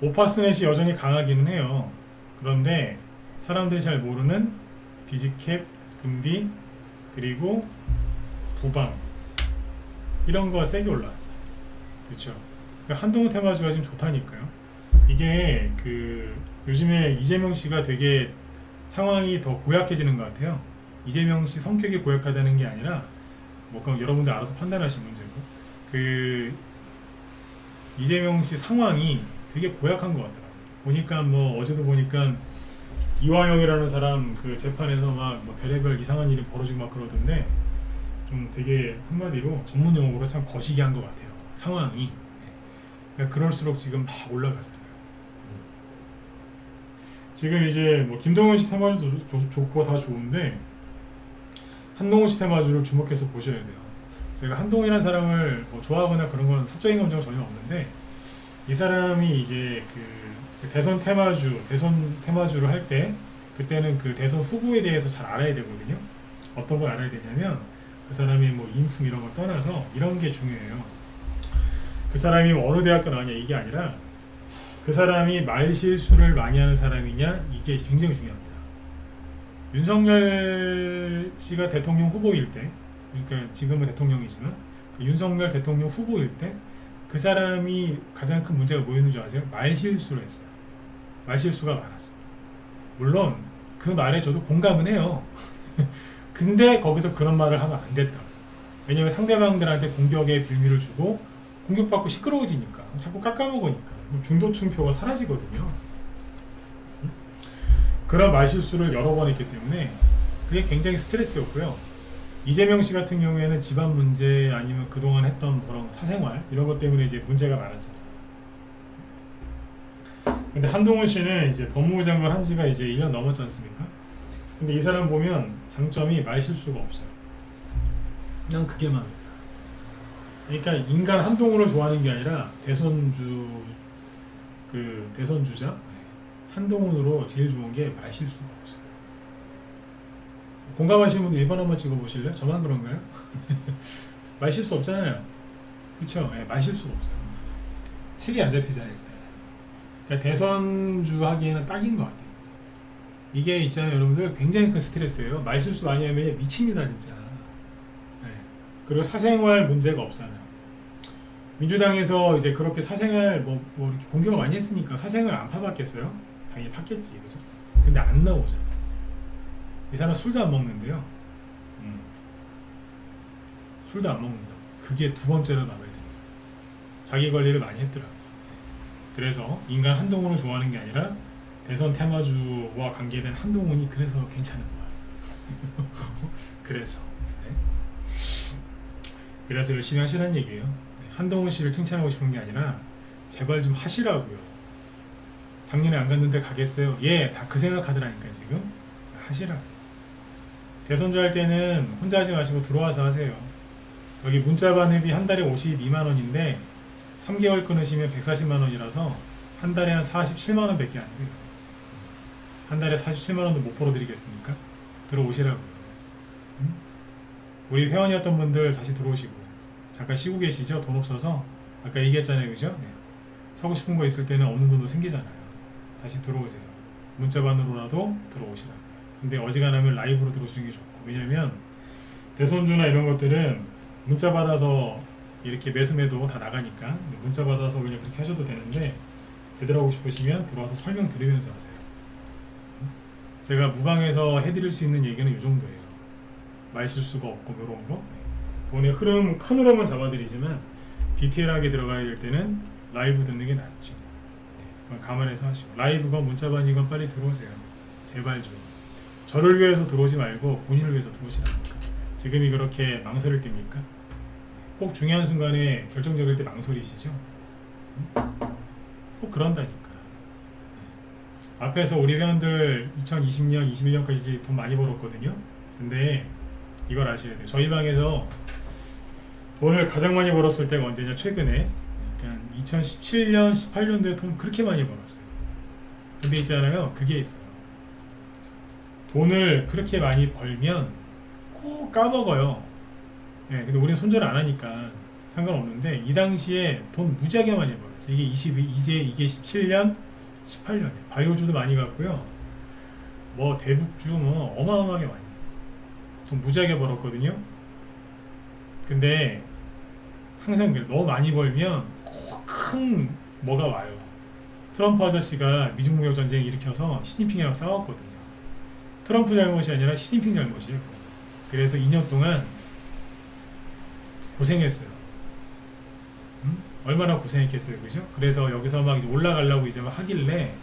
오파스넷이 여전히 강하기는 해요. 그런데 사람들이 잘 모르는 디지캡, 금비, 그리고 부방 이런 거 세게 올라왔어요. 그렇죠? 그러니까 한동훈 테마주가 지금 좋다니까요. 이게 그 요즘에 이재명 씨가 되게 상황이 더 고약해지는 것 같아요. 이재명 씨 성격이 고약하다는 게 아니라 뭐 그럼 여러분들 알아서 판단하실 문제고, 그 이재명 씨 상황이 되게 고약한 것 같더라고요. 보니까 뭐 어제도 보니까 이화영이라는 사람 그 재판에서 막 뭐 별의별 이상한 일이 벌어지고 막 그러던데, 좀 되게 한마디로 전문 용어로 참 거시기한 것 같아요. 상황이. 그러니까 그럴수록 지금 막 올라가잖아요. 지금 이제 뭐 김동훈 씨 테마주도 좋고 다 좋은데 한동훈 씨 테마주를 주목해서 보셔야 돼요. 제가 한동훈이라는 사람을 뭐 좋아하거나 그런 건 사적인 감정은 전혀 없는데, 이 사람이 이제 그 대선 테마주를 할 때 그때는 그 대선 후보에 대해서 잘 알아야 되거든요. 어떤 걸 알아야 되냐면 그 사람이 뭐 인품 이런 걸 떠나서 이런 게 중요해요. 그 사람이 어느 대학교 나왔냐 이게 아니라 그 사람이 말실수를 많이 하는 사람이냐, 이게 굉장히 중요합니다. 윤석열 씨가 대통령 후보일 때, 그러니까 지금은 대통령이지만 그 윤석열 대통령 후보일 때 그 사람이 가장 큰 문제가 뭐였는 줄 아세요? 말실수를 했어요. 말실수가 많았어요. 물론 그 말에 저도 공감은 해요. 근데 거기서 그런 말을 하면 안 됐다. 왜냐면 상대방들한테 공격의 빌미를 주고 공격받고 시끄러워지니까, 자꾸 깎아먹으니까 중도층표가 사라지거든요. 그런 말실수를 여러 번 했기 때문에 그게 굉장히 스트레스였고요. 이재명 씨 같은 경우에는 집안 문제 아니면 그동안 했던 그런 사생활 이런 것 때문에 이제 문제가 많았잖아요. 근데 한동훈 씨는 이제 법무부 장관 한 지가 이제 1년 넘었지 않습니까? 근데 이 사람 보면 장점이 말실수가 없어요. 난 그게 마음에 들어요. 그러니까 인간 한동훈을 좋아하는 게 아니라 대선주자 한동훈으로 제일 좋은 게 말실수가 없어요. 공감하시는 분들 1번 한번 찍어보실래요? 저만 그런가요? 말실수 없잖아요. 그쵸? 네, 말실수가 없어요. 색이 안 잡히잖아요. 그러니까 대선주 하기에는 딱인 것 같아요. 진짜. 이게 있잖아요, 여러분들. 굉장히 큰 스트레스예요. 말실수 많이 하면 미칩니다, 진짜. 네. 그리고 사생활 문제가 없잖아요. 민주당에서 이제 그렇게 사생활 뭐 이렇게 공격을 많이 했으니까 사생활 안 파봤겠어요? 당연히 팠겠지, 그죠? 근데 안 나오죠. 이 사람 술도 안 먹는데요. 술도 안 먹는다. 그게 두 번째로 나와야 됩니다. 자기 관리를 많이 했더라고요. 그래서 인간 한동훈을 좋아하는 게 아니라 대선 테마주와 관계된 한동훈이 그래서 괜찮은 거야. 그래서 그래서 열심히 하시라는 얘기예요. 한동훈 씨를 칭찬하고 싶은 게 아니라 제발 좀 하시라고요. 작년에 안 갔는데 가겠어요? 예, 다 그 생각하더라니까 지금. 하시라고. 대선주 할 때는 혼자 하지 마시고 들어와서 하세요. 여기 문자반 회비 한 달에 52만원인데 3개월 끊으시면 140만원이라서 한 달에 한 47만원 밖에 안 돼요. 한 달에 47만원도 못 벌어드리겠습니까? 들어오시라고요. 우리 회원이었던 분들 다시 들어오시고, 잠깐 쉬고 계시죠? 돈 없어서. 아까 얘기했잖아요, 그죠? 네. 사고 싶은 거 있을 때는 없는 돈도 생기잖아요. 다시 들어오세요. 문자반으로라도 들어오시라고. 근데 어지간하면 라이브로 들어오시는 게 좋고, 왜냐면 대선주나 이런 것들은 문자 받아서 이렇게 매수매도 다 나가니까 문자 받아서 그냥 그렇게 하셔도 되는데, 제대로 하고 싶으시면 들어와서 설명 들으면서 하세요. 제가 무방에서 해드릴 수 있는 얘기는 이 정도예요. 말실수가 없고 이런 거. 돈의 흐름, 큰 흐름은 잡아드리지만 디테일하게 들어가야 될 때는 라이브 듣는 게 낫죠. 감안해서 하시고, 라이브건 문자반이건 빨리 들어오세요. 제발 좀. 저를 위해서 들어오지 말고 본인을 위해서 들어오시라니까. 지금이 그렇게 망설일 때입니까? 꼭 중요한 순간에 결정적일 때 망설이시죠? 꼭 그런다니까. 앞에서 우리 회원들 2020년, 21년까지 돈 많이 벌었거든요. 근데 이걸 아셔야 돼요. 저희 방에서 돈을 가장 많이 벌었을 때가 언제냐? 최근에 2017년, 18년도에 돈 그렇게 많이 벌었어요. 근데 있잖아요, 그게 있어요. 돈을 그렇게 많이 벌면 꼭 까먹어요. 예, 근데 우리는 손절 안 하니까 상관없는데 이 당시에 돈 무지하게 많이 벌었어요. 이게 22, 이게 17년, 18년에 바이오주도 많이 갔고요. 뭐 대북주 뭐 어마어마하게 많이 갔어요. 돈 무지하게 벌었거든요. 근데 항상 그래. 너무 많이 벌면 큰 뭐가 와요. 트럼프 아저씨가 미중 무역 전쟁 일으켜서 시진핑이랑 싸웠거든요. 트럼프 잘못이 아니라 시진핑 잘못이에요. 그래서 2년 동안 고생했어요. 얼마나 고생했겠어요, 그죠? 그래서 여기서 막 이제 올라가려고 이제 막 하길래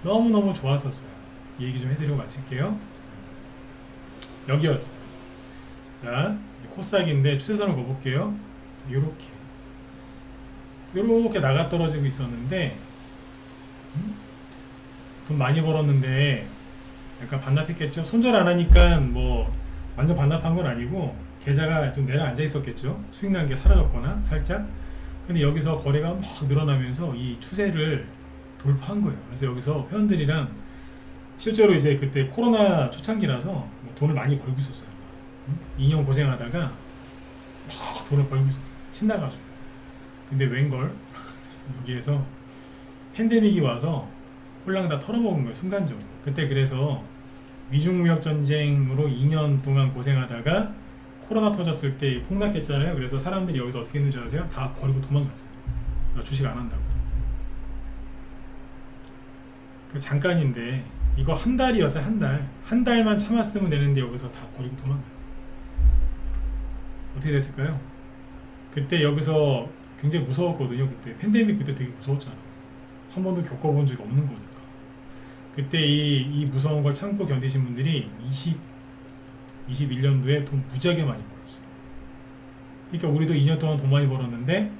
너무너무 좋았었어요. 이 얘기 좀 해드리고 마칠게요. 여기였어요. 자, 코스닥인데 추세선을 그어볼게요. 요렇게 나가 떨어지고 있었는데 돈 많이 벌었는데 약간 반납했겠죠. 손절 안 하니까 뭐 완전 반납한 건 아니고 계좌가 좀 내려앉아 있었겠죠. 수익 난 게 사라졌거나 살짝. 근데 여기서 거래가 막 늘어나면서 이 추세를 돌파한 거예요. 그래서 여기서 회원들이랑 실제로 이제 그때 코로나 초창기라서 뭐 돈을 많이 벌고 있었어요. 2년 고생하다가 막 돈을 벌고 있었어요. 신나가지고. 근데 웬걸 여기에서 팬데믹이 와서 홀랑 다 털어먹은 거예요. 순간적으로. 그때 그래서 미중무역전쟁으로 2년 동안 고생하다가 코로나 터졌을 때 폭락했잖아요. 그래서 사람들이 여기서 어떻게 했는지 아세요? 다 버리고 도망갔어요. 나 주식 안 한다고. 그 잠깐인데 이거 한 달이었어요. 한 달만 참았으면 되는데 여기서 다 버리고 도망갔어요. 어떻게 됐을까요? 그때 여기서 굉장히 무서웠거든요. 그때 팬데믹 그때 되게 무서웠잖아요. 한 번도 겪어본 적이 없는 거니까. 그때 이 무서운 걸 참고 견디신 분들이 21년도에 돈 무지하게 많이 벌었어요. 그러니까 우리도 2년 동안 돈 많이 벌었는데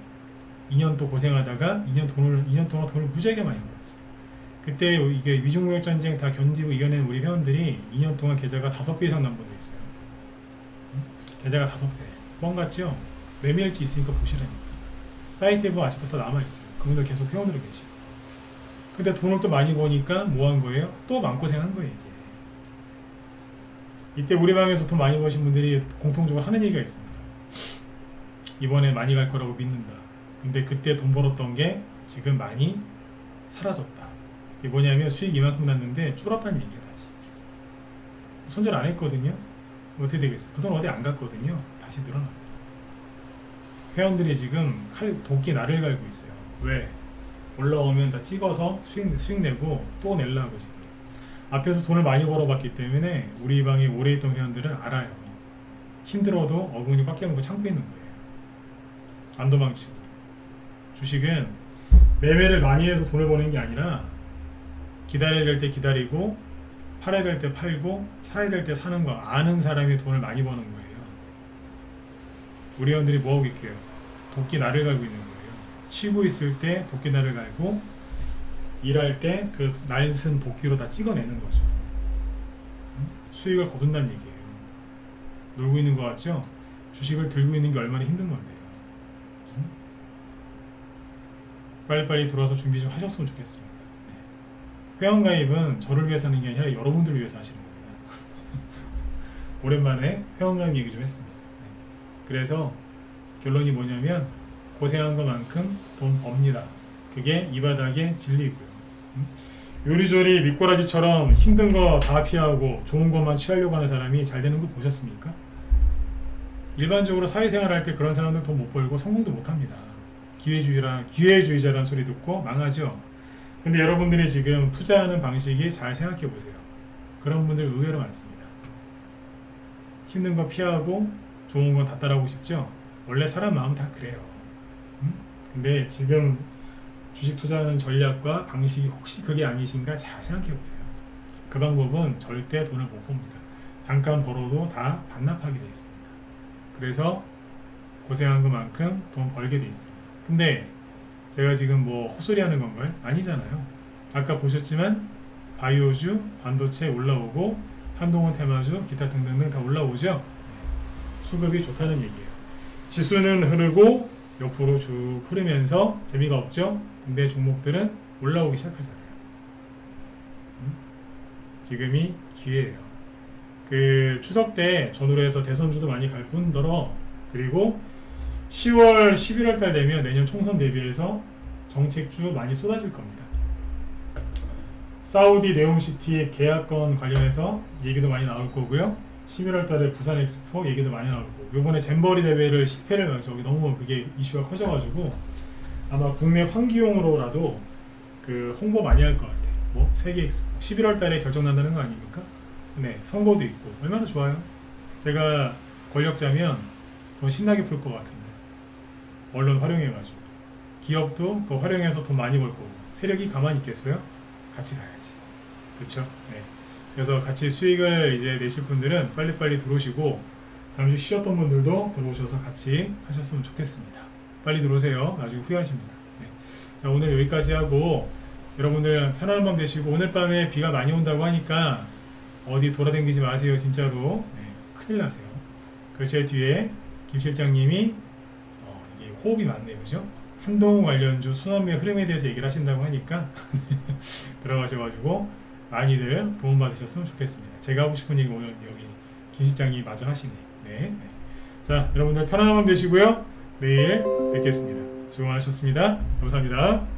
2년 또 고생하다가 2년 동안 돈을 무지하게 많이 벌었어요. 그때 이게 미중무역 전쟁 다 견디고 이겨낸 우리 회원들이 2년 동안 계좌가 5배 이상 난 분도 있어요. 계좌가 5배. 뻥 같죠? 매매일지 있으니까 보시라니까. 사이트에 보면 아직도 다 남아있어요. 그분들 계속 회원으로 계시고. 근데 돈을 또 많이 버니까 뭐 한 거예요? 또 마음고생 한 거예요, 이제. 이때 우리 방에서 돈 많이 버신 분들이 공통적으로 하는 얘기가 있습니다. 이번에 많이 갈 거라고 믿는다. 근데 그때 돈 벌었던 게 지금 많이 사라졌다. 이게 뭐냐면 수익 이만큼 났는데 줄었다는 얘기야, 다시. 손절 안 했거든요. 어떻게 되겠어요? 그 돈 어디 안 갔거든요. 다시 늘어납니다. 회원들이 지금 도끼 날을 갈고 있어요. 왜? 올라오면 다 찍어서 수익 내고 또 내려고 지금. 앞에서 돈을 많이 벌어봤기 때문에 우리 방에 오래 있던 회원들은 알아요. 힘들어도 어금니 꽉 깨물고 참고 있는 거예요. 안 도망치고. 주식은 매매를 많이 해서 돈을 버는 게 아니라 기다려야 될 때 기다리고 팔아야 될 때 팔고 사야 될 때 사는 거 아는 사람이 돈을 많이 버는 거예요. 우리 회원들이 뭐하고 있게요? 도끼 날을 갈고 있는 거예요. 쉬고 있을 때 도끼 날을 갈고 일할 때 그 날쓴 도끼로 다 찍어내는 거죠. 수익을 거둔다는 얘기예요. 놀고 있는 것 같죠? 주식을 들고 있는 게 얼마나 힘든 건데요. 빨리빨리 들어와서 준비 좀 하셨으면 좋겠습니다. 네. 회원가입은 저를 위해서 하는 게 아니라 여러분들을 위해서 하시는 겁니다. 오랜만에 회원가입 얘기 좀 했습니다. 네. 그래서 결론이 뭐냐면 고생한 것만큼 돈 법니다. 그게 이 바닥의 진리고요. 요리조리 미꾸라지처럼 힘든 거 다 피하고 좋은 것만 취하려고 하는 사람이 잘 되는 거 보셨습니까? 일반적으로 사회생활 할 때 그런 사람들 돈 못 벌고 성공도 못 합니다. 기회주의자라는 소리 듣고 망하죠. 근데 여러분들이 지금 투자하는 방식이 잘 생각해 보세요. 그런 분들 의외로 많습니다. 힘든 거 피하고 좋은 건 다 따라오고 싶죠? 원래 사람 마음은 다 그래요. 근데 지금 주식 투자하는 전략과 방식이 혹시 그게 아니신가 잘 생각해 보세요. 그 방법은 절대 돈을 못 봅니다. 잠깐 벌어도 다 반납하게 되어 있습니다. 그래서 고생한 것만큼 돈 벌게 되어 있습니다. 근데 제가 지금 뭐 헛소리 하는 건가요? 아니잖아요. 아까 보셨지만 바이오주, 반도체 올라오고 한동훈 테마주, 기타 등등등 다 올라오죠. 수급이 좋다는 얘기예요. 지수는 흐르고 옆으로 쭉 흐르면서 재미가 없죠. 근데 종목들은 올라오기 시작하잖아요. 지금이 기회예요. 그 추석 때 전후로 해서 대선주도 많이 갈 뿐더러 그리고 10월, 11월 달 되면 내년 총선 대비해서 정책주 많이 쏟아질 겁니다. 사우디 네옴시티 계약권 관련해서 얘기도 많이 나올 거고요. 11월 달에 부산 엑스포 얘기도 많이 나올 거고, 요번에 잼버리 대회를 실패를 저기 너무 그게 이슈가 커져가지고 아마 국내 환기용으로라도 그 홍보 많이 할 것 같아요. 뭐 세계 엑스포 11월 달에 결정난다는 거 아닙니까? 네, 선거도 있고 얼마나 좋아요. 제가 권력자면 더 신나게 풀 것 같은데, 언론 활용해가지고 기업도 그거 활용해서 돈 많이 벌 거고, 세력이 가만히 있겠어요? 같이 가야지. 그쵸? 네. 그래서 같이 수익을 이제 내실 분들은 빨리빨리 들어오시고, 잠시 쉬었던 분들도 들어오셔서 같이 하셨으면 좋겠습니다. 빨리 들어오세요. 나중에 후회하십니다. 네. 자, 오늘 여기까지 하고 여러분들 편안한 밤 되시고, 오늘 밤에 비가 많이 온다고 하니까 어디 돌아다니지 마세요. 진짜로. 네. 큰일 나세요. 그 제 뒤에 김 실장님이 이게 호흡이 많네요. 그죠? 한동훈 관련주 순환매 흐름에 대해서 얘기를 하신다고 하니까 들어가셔가지고 많이들 도움받으셨으면 좋겠습니다. 제가 하고 싶은 얘기 오늘 여기 김 실장님이 마저 하시네. 네. 자, 여러분들 편안한 밤 되시고요. 내일 뵙겠습니다. 수고 많으셨습니다. 감사합니다.